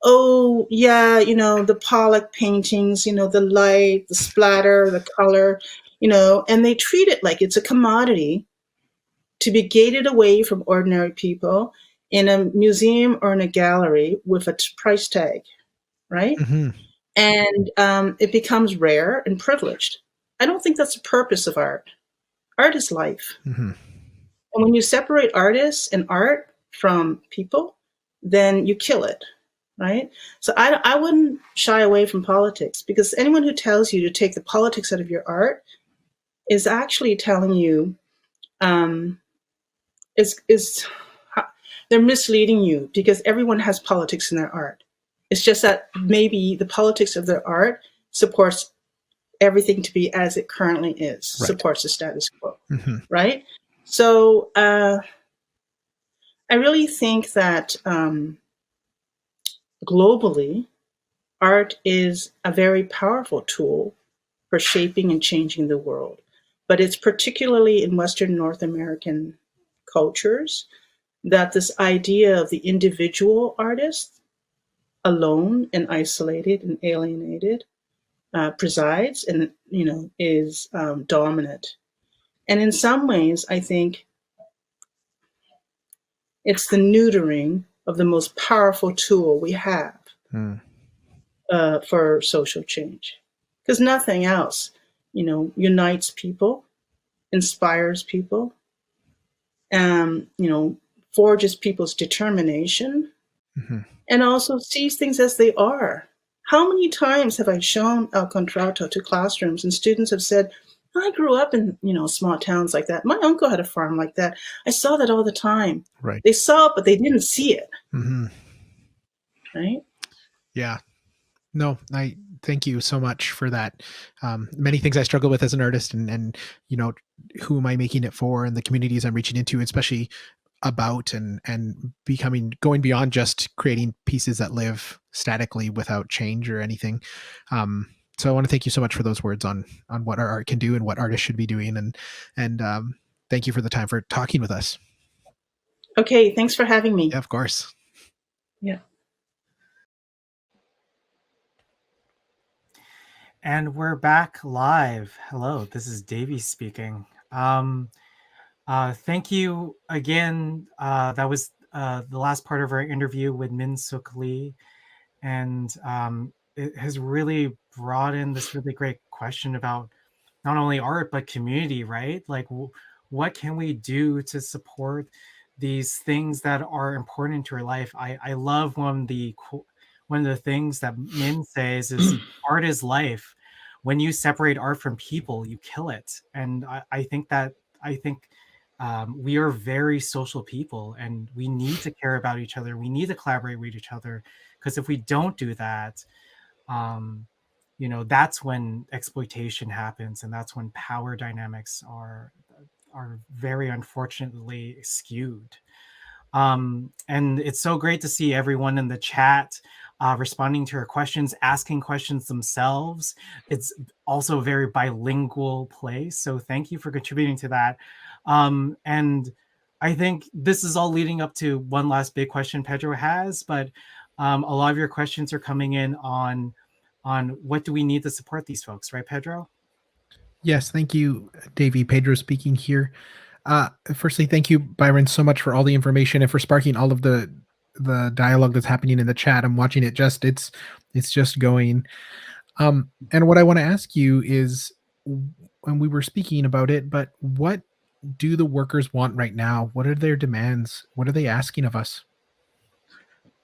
oh yeah, the Pollock paintings, the light, the splatter, the color, and they treat it like it's a commodity to be gated away from ordinary people in a museum or in a gallery with a price tag, right? And it becomes rare and privileged. I don't think that's the purpose of art. Art is life. And when you separate artists and art from people, then you kill it, right? So I wouldn't shy away from politics, because anyone who tells you to take the politics out of your art is actually telling you, they're misleading you, because everyone has politics in their art. It's just that maybe the politics of their art supports everything to be as it currently is, supports the status quo, right? So I really think that globally, art is a very powerful tool for shaping and changing the world. But it's particularly in Western North American cultures that this idea of the individual artist, alone and isolated and alienated, presides and is dominant. And in some ways, I think it's the neutering of the most powerful tool we have for social change, because nothing else, unites people, inspires people, forges people's determination, and also sees things as they are. How many times have I shown El Contrato to classrooms and students have said, I grew up in, small towns like that. My uncle had a farm like that. I saw that all the time. Right. They saw it, but they didn't see it. Right? Yeah. No, I thank you so much for that. Many things I struggle with as an artist, and who am I making it for, and the communities I'm reaching into, especially about and going beyond just creating pieces that live statically without change or anything. So I want to thank you so much for those words on what our art can do and what artists should be doing. And thank you for the time for talking with us. Okay. Thanks for having me. Yeah, of course. Yeah. And we're back live. Hello, this is Davey speaking. Thank you again. That was the last part of our interview with Min Suk Lee. And it has really brought in this really great question about not only art, but community, right? Like, what can we do to support these things that are important to our life? I love one of the things that Min says is art is life. When you separate art from people, you kill it. And I think we are very social people, and we need to care about each other. We need to collaborate with each other, because if we don't do that, that's when exploitation happens, and that's when power dynamics are very unfortunately skewed. And it's so great to see everyone in the chat responding to her questions, asking questions themselves. It's also a very bilingual place, so thank you for contributing to that. And I think this is all leading up to one last big question Pedro has, but a lot of your questions are coming in on what do we need to support these folks, right, Pedro? Yes, thank you, Davey. Pedro speaking here. Firstly, thank you, Byron, so much for all the information and for sparking all of the dialogue that's happening in the chat. I'm watching it it's just going. And what I want to ask you is, when we were speaking about it, but what do the workers want right now? What are their demands? What are they asking of us?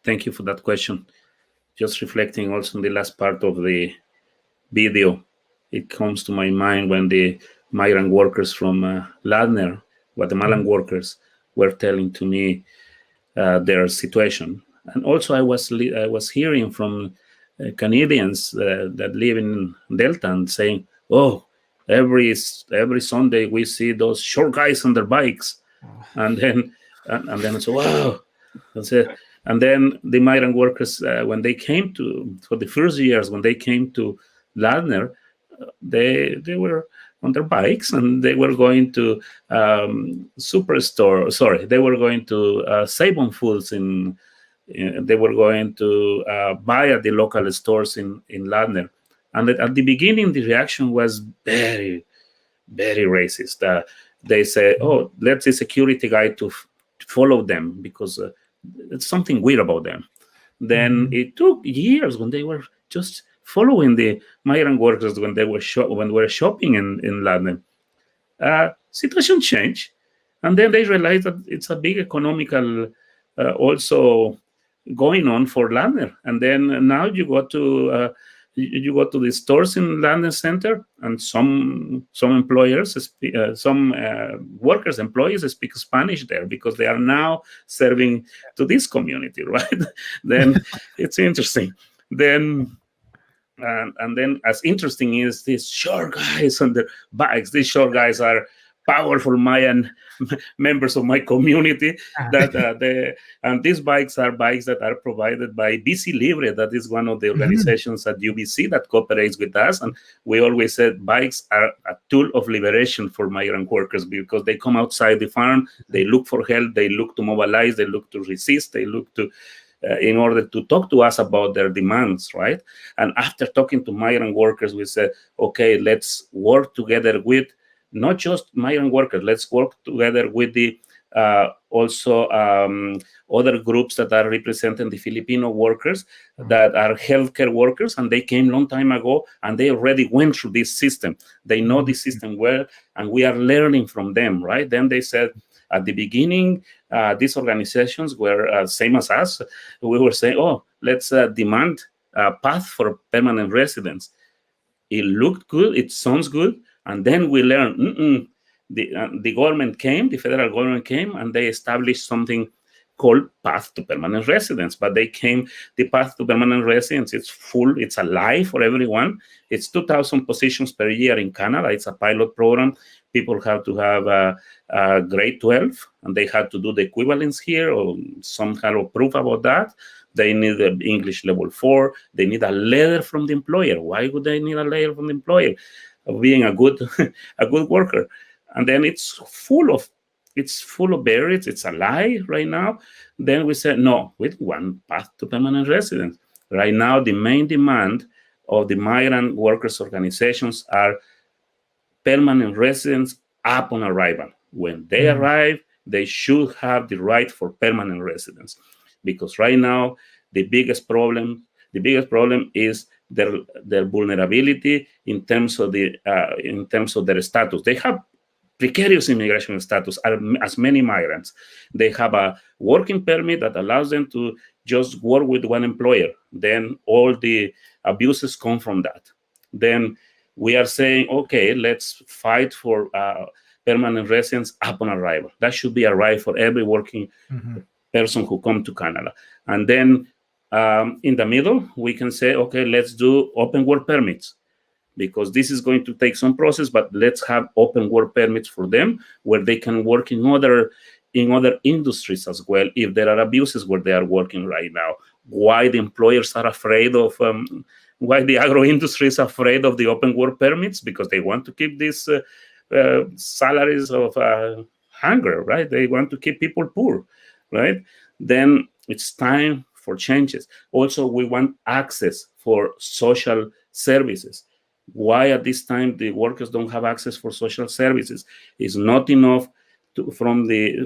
Thank you for that question. Just reflecting also on the last part of the video, it comes to my mind when the migrant workers from Ladner, Guatemalan workers, were telling to me their situation. And also I was hearing from Canadians that live in Delta and saying, oh, every Sunday we see those short guys on their bikes. And then I said, wow. And then the migrant workers, when they came for the first years, when they came to Ladner, they were on their bikes, and they were going to Superstore. Sorry, they were going to Save-On Foods they were going to buy at the local stores in Ladner. And at the beginning, the reaction was very, very racist. They said, "Oh, let the security guy to follow them because it's something weird about them." Then it took years when they were just following the migrant workers when they were shopping in Ladner. Situation changed, and then they realized that it's a big economical also going on for Ladner. And then now you go to the stores in Ladner Center, and some employers, some employees speak Spanish there because they are now serving to this community, right? Then it's interesting. Then and then as interesting is these short guys on their bikes. These short guys are powerful Mayan members of my community. And these bikes are bikes that are provided by BC Libre. That is one of the organizations at UBC that cooperates with us. And we always said bikes are a tool of liberation for migrant workers because they come outside the farm, they look for help, they look to mobilize, they look to resist, they look to in order to talk to us about their demands, right? And after talking to migrant workers, we said, okay, let's work together with not just migrant workers, let's work together with the also other groups that are representing the Filipino workers that are healthcare workers, and they came a long time ago, and they already went through this system. They know the system well, and we are learning from them, right? Then they said, at the beginning, these organizations were same as us. We were saying, oh, let's demand a path for permanent residence. It looked good, it sounds good, and then we learned the government came, the federal government came, and they established something called Path to Permanent Residence. But the Path to Permanent Residence, it's full, it's alive for everyone. It's 2,000 positions per year in Canada. It's a pilot program. People have to have grade 12, and they have to do the equivalence here or some kind of proof about that. They need the English level 4. They need a letter from the employer. Why would they need a letter from the employer? Of being a good worker. And then it's full of barriers. It's a lie right now. Then we said, no, with one path to permanent residence. Right now, the main demand of the migrant workers organizations are permanent residence upon arrival. When they arrive, they should have the right for permanent residence. Because right now, the biggest problem is their vulnerability in terms of their status. They have precarious immigration status as many migrants. They have a working permit that allows them to just work with one employer. Then all the abuses come from that. Then we are saying, okay, let's fight for permanent residence upon arrival. That should be a right for every working person who come to Canada. And then in the middle, we can say, okay, let's do open work permits, because this is going to take some process, but let's have open work permits for them where they can work in other industries as well if there are abuses where they are working right now. Why the employers are afraid of, why the agro industry is afraid of the open work permits? Because they want to keep these salaries of hunger, right? They want to keep people poor, right? Then it's time for changes. Also, we want access for social services. Why at this time the workers don't have access for social services? It's not enough to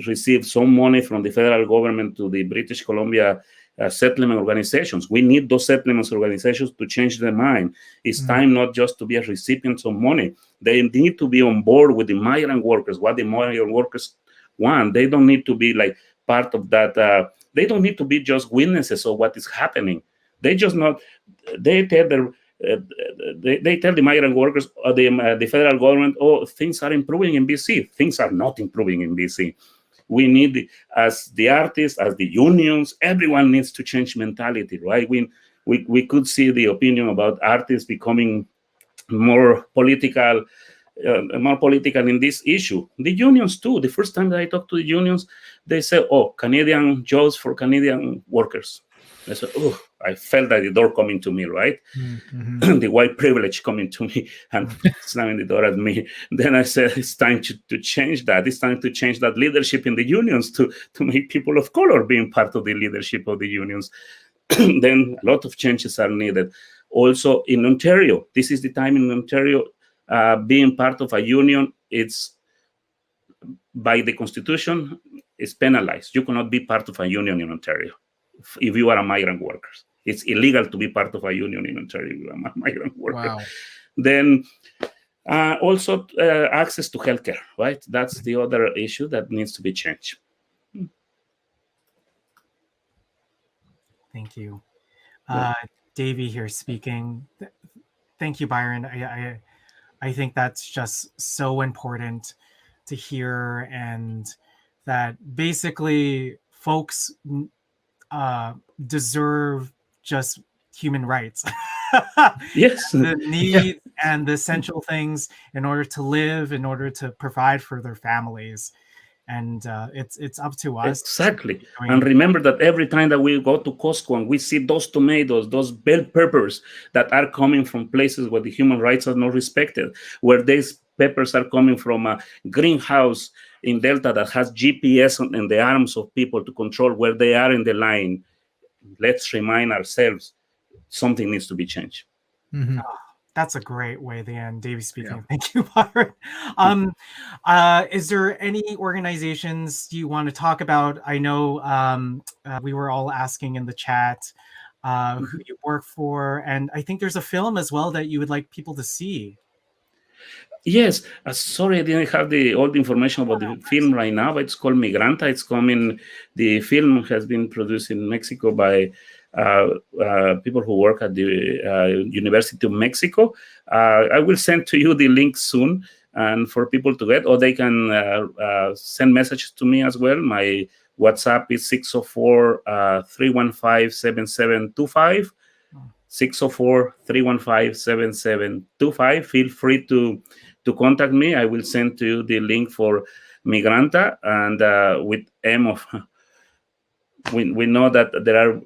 receive some money from the federal government to the British Columbia settlement organizations. We need those settlement organizations to change their mind. It's time not just to be a recipient of money. They need to be on board with the migrant workers, what the migrant workers want. They don't need to be like part of that. They don't need to be just witnesses of what is happening. They just they tell the migrant workers, the federal government, oh, things are improving in BC. Things are not improving in BC. We need, as the artists, as the unions, everyone needs to change mentality, right? We could see the opinion about artists becoming more political in this issue. The unions too. The first time that I talked to the unions, they say, oh, Canadian jobs for Canadian workers. I said, oh, I felt that the door coming to me, right? Mm-hmm. The white privilege coming to me and slamming the door at me. Then I said, it's time to change that. It's time to change that leadership in the unions to make people of color being part of the leadership of the unions. Then a lot of changes are needed. Also in Ontario, this is the time in Ontario, being part of a union, it's by the Constitution, is penalized. You cannot be part of a union in Ontario if you are a migrant worker. It's illegal to be part of a union in Ontario if you are a migrant worker. Wow. Then also access to healthcare, right? That's the other issue that needs to be changed. Thank you. Davey here speaking. Thank you, Byron. I think that's just so important to hear, and that basically folks deserve just human rights. Yes. The needs and the essential things in order to live, in order to provide for their families. And it's up to us. Exactly. And remember that every time that we go to Costco and we see those tomatoes, those bell peppers that are coming from places where the human rights are not respected, where these peppers are coming from a greenhouse in Delta that has GPS in the arms of people to control where they are in the line, let's remind ourselves something needs to be changed. Mm-hmm. That's a great way to end. Davey speaking. Yeah. Thank you, Byron. Is there any organizations you want to talk about? I know we were all asking in the chat who you work for, and I think there's a film as well that you would like people to see. Yes, sorry, I didn't have all the information about the film right now, but it's called Migranta. It's coming. The film has been produced in Mexico by people who work at the University of Mexico. I will send to you the link soon, and for people to get, or they can send messages to me as well. My WhatsApp is 604-315-7725. 604-315-7725. Feel free to contact me. I will send to you the link for Migranta, and with M of. We know that there are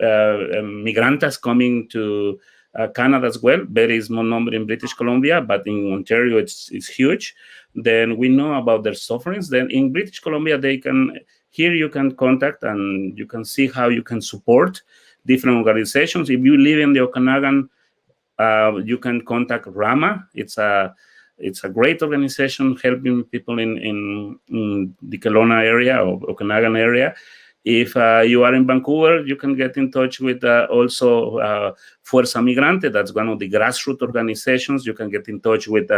migrantas coming to Canada as well. Very small number in British Columbia, but in Ontario it's huge. Then we know about their sufferings. Then in British Columbia, you can contact and you can see how you can support different organizations. If you live in the Okanagan, you can contact RAMA. It's a great organization helping people in the Kelowna area or Okanagan area. If you are in Vancouver, you can get in touch with also Fuerza Migrante. That's one of the grassroots organizations. You can get in touch with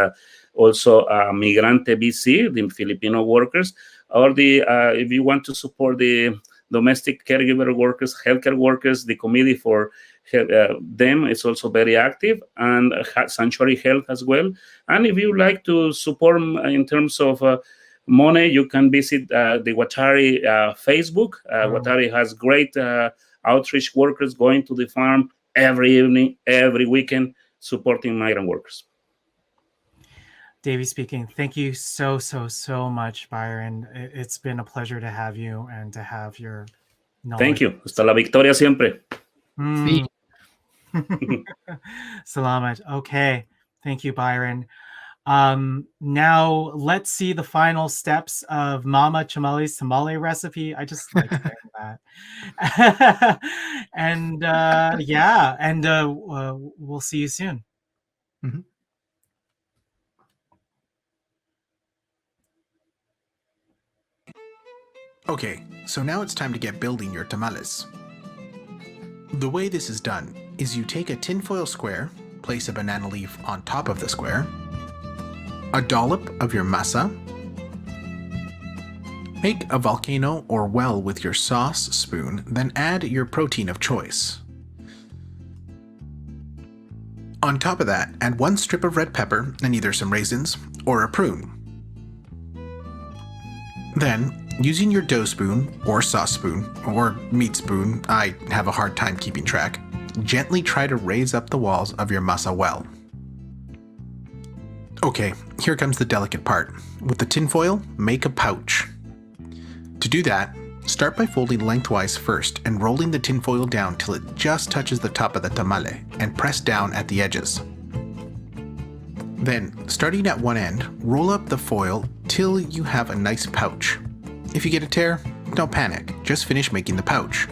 also Migrante BC, the Filipino workers, or if you want to support the domestic caregiver workers, healthcare workers, the committee for them is also very active, and Sanctuary Health as well. And if you like to support in terms of money, you can visit the Watari Facebook. Watari has great outreach workers going to the farm every evening, every weekend, supporting migrant workers. Davey speaking. Thank you so much, Byron. It's been a pleasure to have you and to have your knowledge. Thank you. Hasta la victoria siempre. Salamat. Okay. Thank you, Byron. Now let's see the final steps of Mama Chamale's tamale recipe. I just like saying that. And we'll see you soon. Mm-hmm. Okay, so now it's time to get building your tamales. The way this is done is you take a tinfoil square, place a banana leaf on top of the square, a dollop of your masa, make a volcano or well with your sauce spoon, then add your protein of choice. On top of that, add 1 strip of red pepper and either some raisins or a prune. Then, using your dough spoon or sauce spoon or meat spoon, I have a hard time keeping track, gently try to raise up the walls of your masa well. Okay, here comes the delicate part. With the tinfoil, make a pouch. To do that, Start by folding lengthwise first and rolling the tinfoil down till it just touches the top of the tamale and press down at the edges. Then, starting at one end, roll up the foil till you have a nice pouch. If you get a tear, don't panic, just finish making the pouch.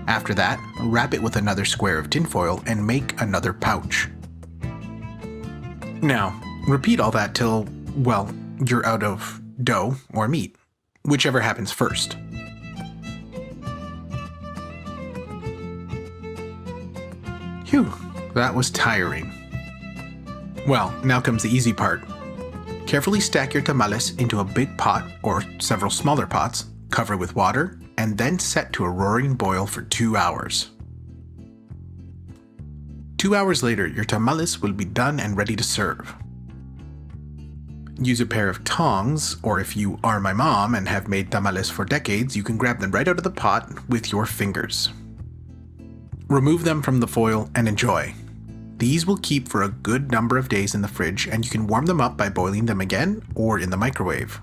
After that, wrap it with another square of tinfoil and make another pouch. Now, repeat all that till, well, you're out of dough or meat, whichever happens first. Phew, that was tiring. Well, now comes the easy part. Carefully stack your tamales into a big pot or several smaller pots, cover with water, and then set to a roaring boil for 2 hours. 2 hours later, your tamales will be done and ready to serve. Use a pair of tongs, or if you are my mom and have made tamales for decades, you can grab them right out of the pot with your fingers. Remove them from the foil and enjoy. These will keep for a good number of days in the fridge, and you can warm them up by boiling them again or in the microwave.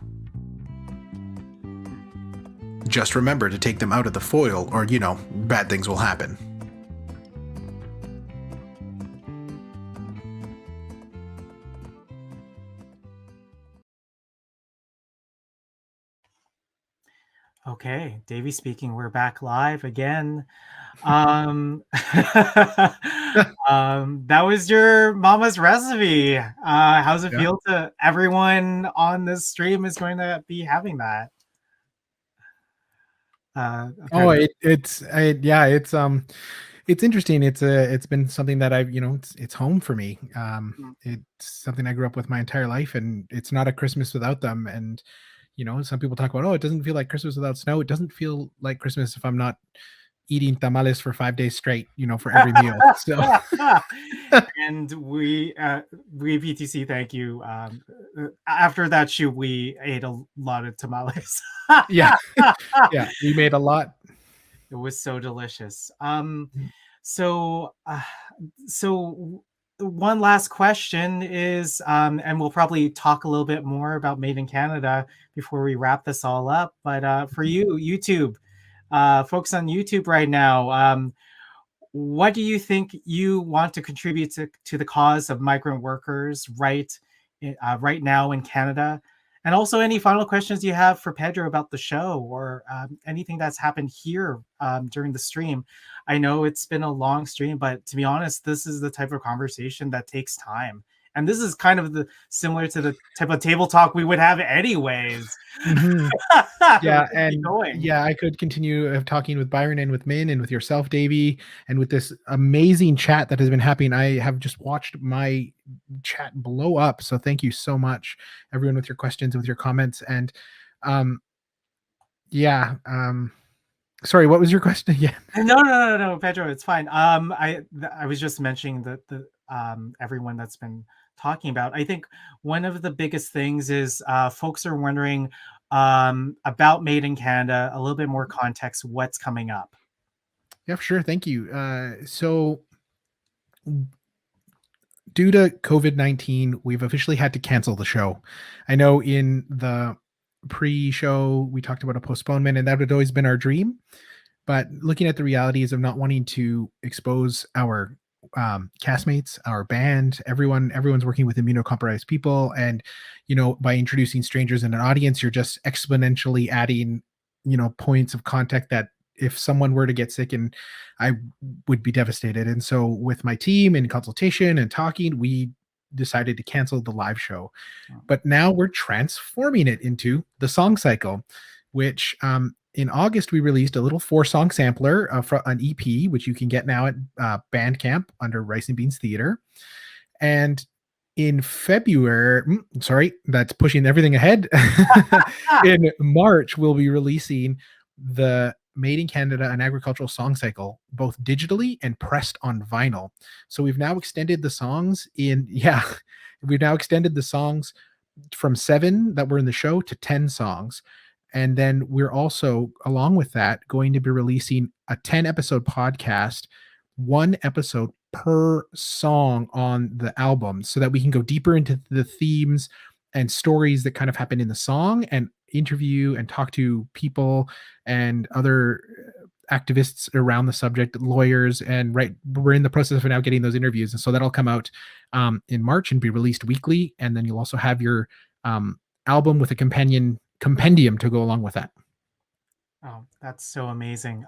Just remember to take them out of the foil or, bad things will happen. Okay, Davey speaking. We're back live again. That was your mama's recipe. How's it feel to everyone on this stream is going to be having that? It's interesting. It's been something that I've, it's home for me. It's something I grew up with my entire life, and it's not a Christmas without them. And some people talk about, it doesn't feel like Christmas without snow. It doesn't feel like Christmas if I'm not eating tamales for 5 days straight, for every meal. So, and we PTC, thank you. After that shoot, we ate a lot of tamales. yeah, we made a lot. It was so delicious. So one last question is, and we'll probably talk a little bit more about Made in Canada before we wrap this all up. But for you, YouTube, folks on YouTube right now, what do you think you want to contribute to the cause of migrant workers right now in Canada? And also any final questions you have for Pedro about the show or anything that's happened here during the stream. I know it's been a long stream, but to be honest, this is the type of conversation that takes time. And this is kind of similar to the type of table talk we would have anyways. Mm-hmm. I could continue talking with Byron and with Min and with yourself, Davey, and with this amazing chat that has been happening. I have just watched my chat blow up. So thank you so much, everyone, with your questions, with your comments. And sorry, what was your question again? No, Pedro, it's fine. I was just mentioning that the everyone that's been talking about. I think one of the biggest things is folks are wondering about Made in Canada, a little bit more context, what's coming up. Yeah, for sure. Thank you. So due to COVID-19, we've officially had to cancel the show. I know in the pre-show, we talked about a postponement, and that had always been our dream. But looking at the realities of not wanting to expose our castmates, our band, everyone's working with immunocompromised people, and by introducing strangers in an audience, you're just exponentially adding points of contact that if someone were to get sick, and I would be devastated. And so with my team in consultation and talking, we decided to cancel the live show. But now we're transforming it into the song cycle, which in August, we released a little 4-song sampler for an EP, which you can get now at Bandcamp under Rice and Beans Theater. And in February, that's pushing everything ahead. In March, we'll be releasing the Made in Canada and Agricultural Song Cycle, both digitally and pressed on vinyl. So we've now extended the songs from 7 that were in the show to 10 songs. And then we're also, along with that, going to be releasing a 10-episode podcast, 1 episode per song on the album, so that we can go deeper into the themes and stories that kind of happen in the song, and interview and talk to people and other activists around the subject, lawyers, and we're in the process of now getting those interviews, and so that'll come out in March and be released weekly, and then you'll also have your album with a compendium to go along with that. Oh, that's so amazing.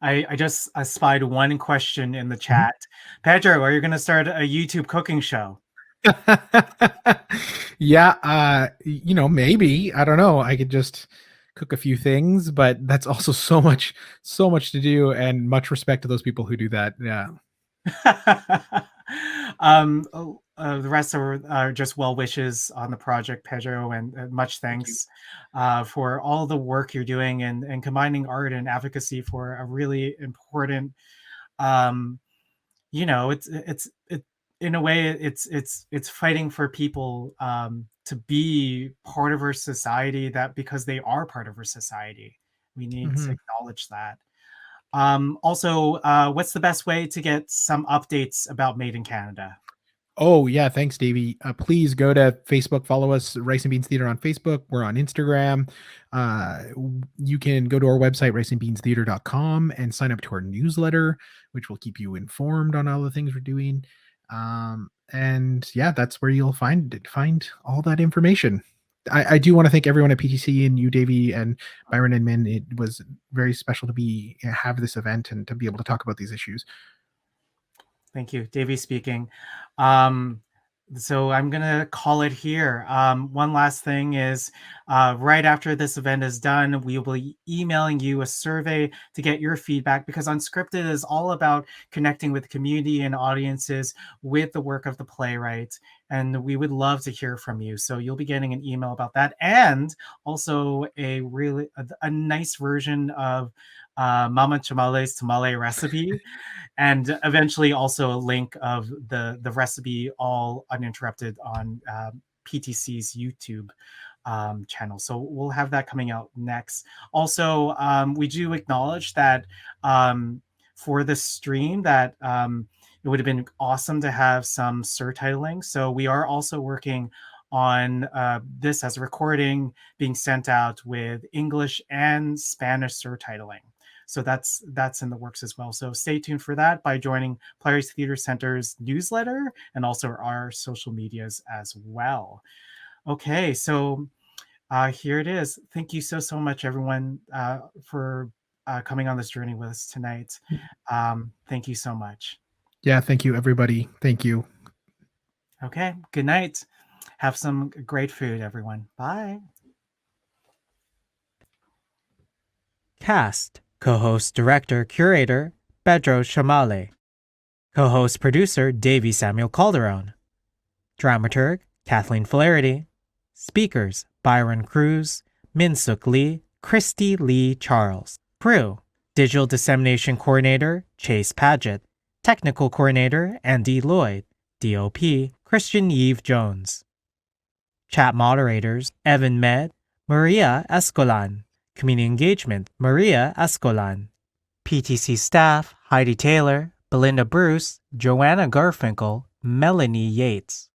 I just spied one question in the chat. Pedro, are you going to start a YouTube cooking show? Yeah, maybe. I don't know. I could just cook a few things, but that's also so much to do, and much respect to those people who do that. Yeah. The rest are just well wishes on the project, Pedro, and much thanks for all the work you're doing and combining art and advocacy for a really important. It's in a way it's fighting for people to be part of our society, that because they are part of our society, we need to acknowledge that. Also, what's the best way to get some updates about Made in Canada? Oh, yeah. Thanks, Davey. Please go to Facebook, follow us, Rice and Beans Theater on Facebook. We're on Instagram. You can go to our website, riceandbeanstheater.com, and sign up to our newsletter, which will keep you informed on all the things we're doing. And yeah, that's where you'll find all that information. I do want to thank everyone at PTC and you, Davey, and Byron and Min. It was very special to have this event and to be able to talk about these issues. Thank you. Davey speaking. So I'm going to call it here. One last thing is right after this event is done, we will be emailing you a survey to get your feedback, because Unscripted is all about connecting with the community and audiences with the work of the playwright. And we would love to hear from you. So you'll be getting an email about that, and also a nice version of Mama Chamale's tamale recipe, and eventually also a link of the recipe all uninterrupted on PTC's YouTube channel. So we'll have that coming out next. Also, we do acknowledge that for the stream that it would have been awesome to have some surtitling. So we are also working on this as a recording being sent out with English and Spanish surtitling. So that's in the works as well. So stay tuned for that by joining Playwrights Theater Center's newsletter and also our social medias as well. Okay, so here it is. Thank you so much, everyone, for coming on this journey with us tonight. Thank you so much. Yeah, thank you, everybody. Thank you. Okay, good night. Have some great food, everyone. Bye. Cast. Co-host, director, curator, Pedro Chamale. Co-host, producer, Davey Samuel Calderon. Dramaturg, Kathleen Flaherty. Speakers, Byron Cruz, Min-Suk Lee, Christy Lee Charles. Crew, Digital Dissemination Coordinator, Chase Paget. Technical Coordinator, Andy Lloyd. DOP, Christian Yves Jones. Chat moderators, Evan Med, Maria Escolan. Community Engagement, Maria Escolan. PTC staff, Heidi Taylor, Belinda Bruce, Joanna Garfinkel, Melanie Yates.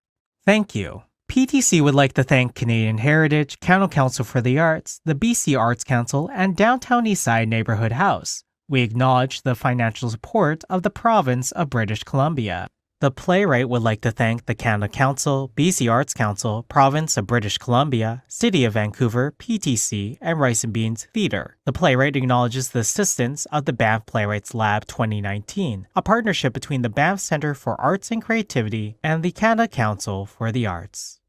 Thank you. PTC would like to thank Canadian Heritage, Canada Council for the Arts, the BC Arts Council, and Downtown Eastside Neighborhood House. We acknowledge the financial support of the Province of British Columbia. The playwright would like to thank the Canada Council, BC Arts Council, Province of British Columbia, City of Vancouver, PTC, and Rice and Beans Theater. The playwright acknowledges the assistance of the Banff Playwrights Lab 2019, a partnership between the Banff Centre for Arts and Creativity and the Canada Council for the Arts.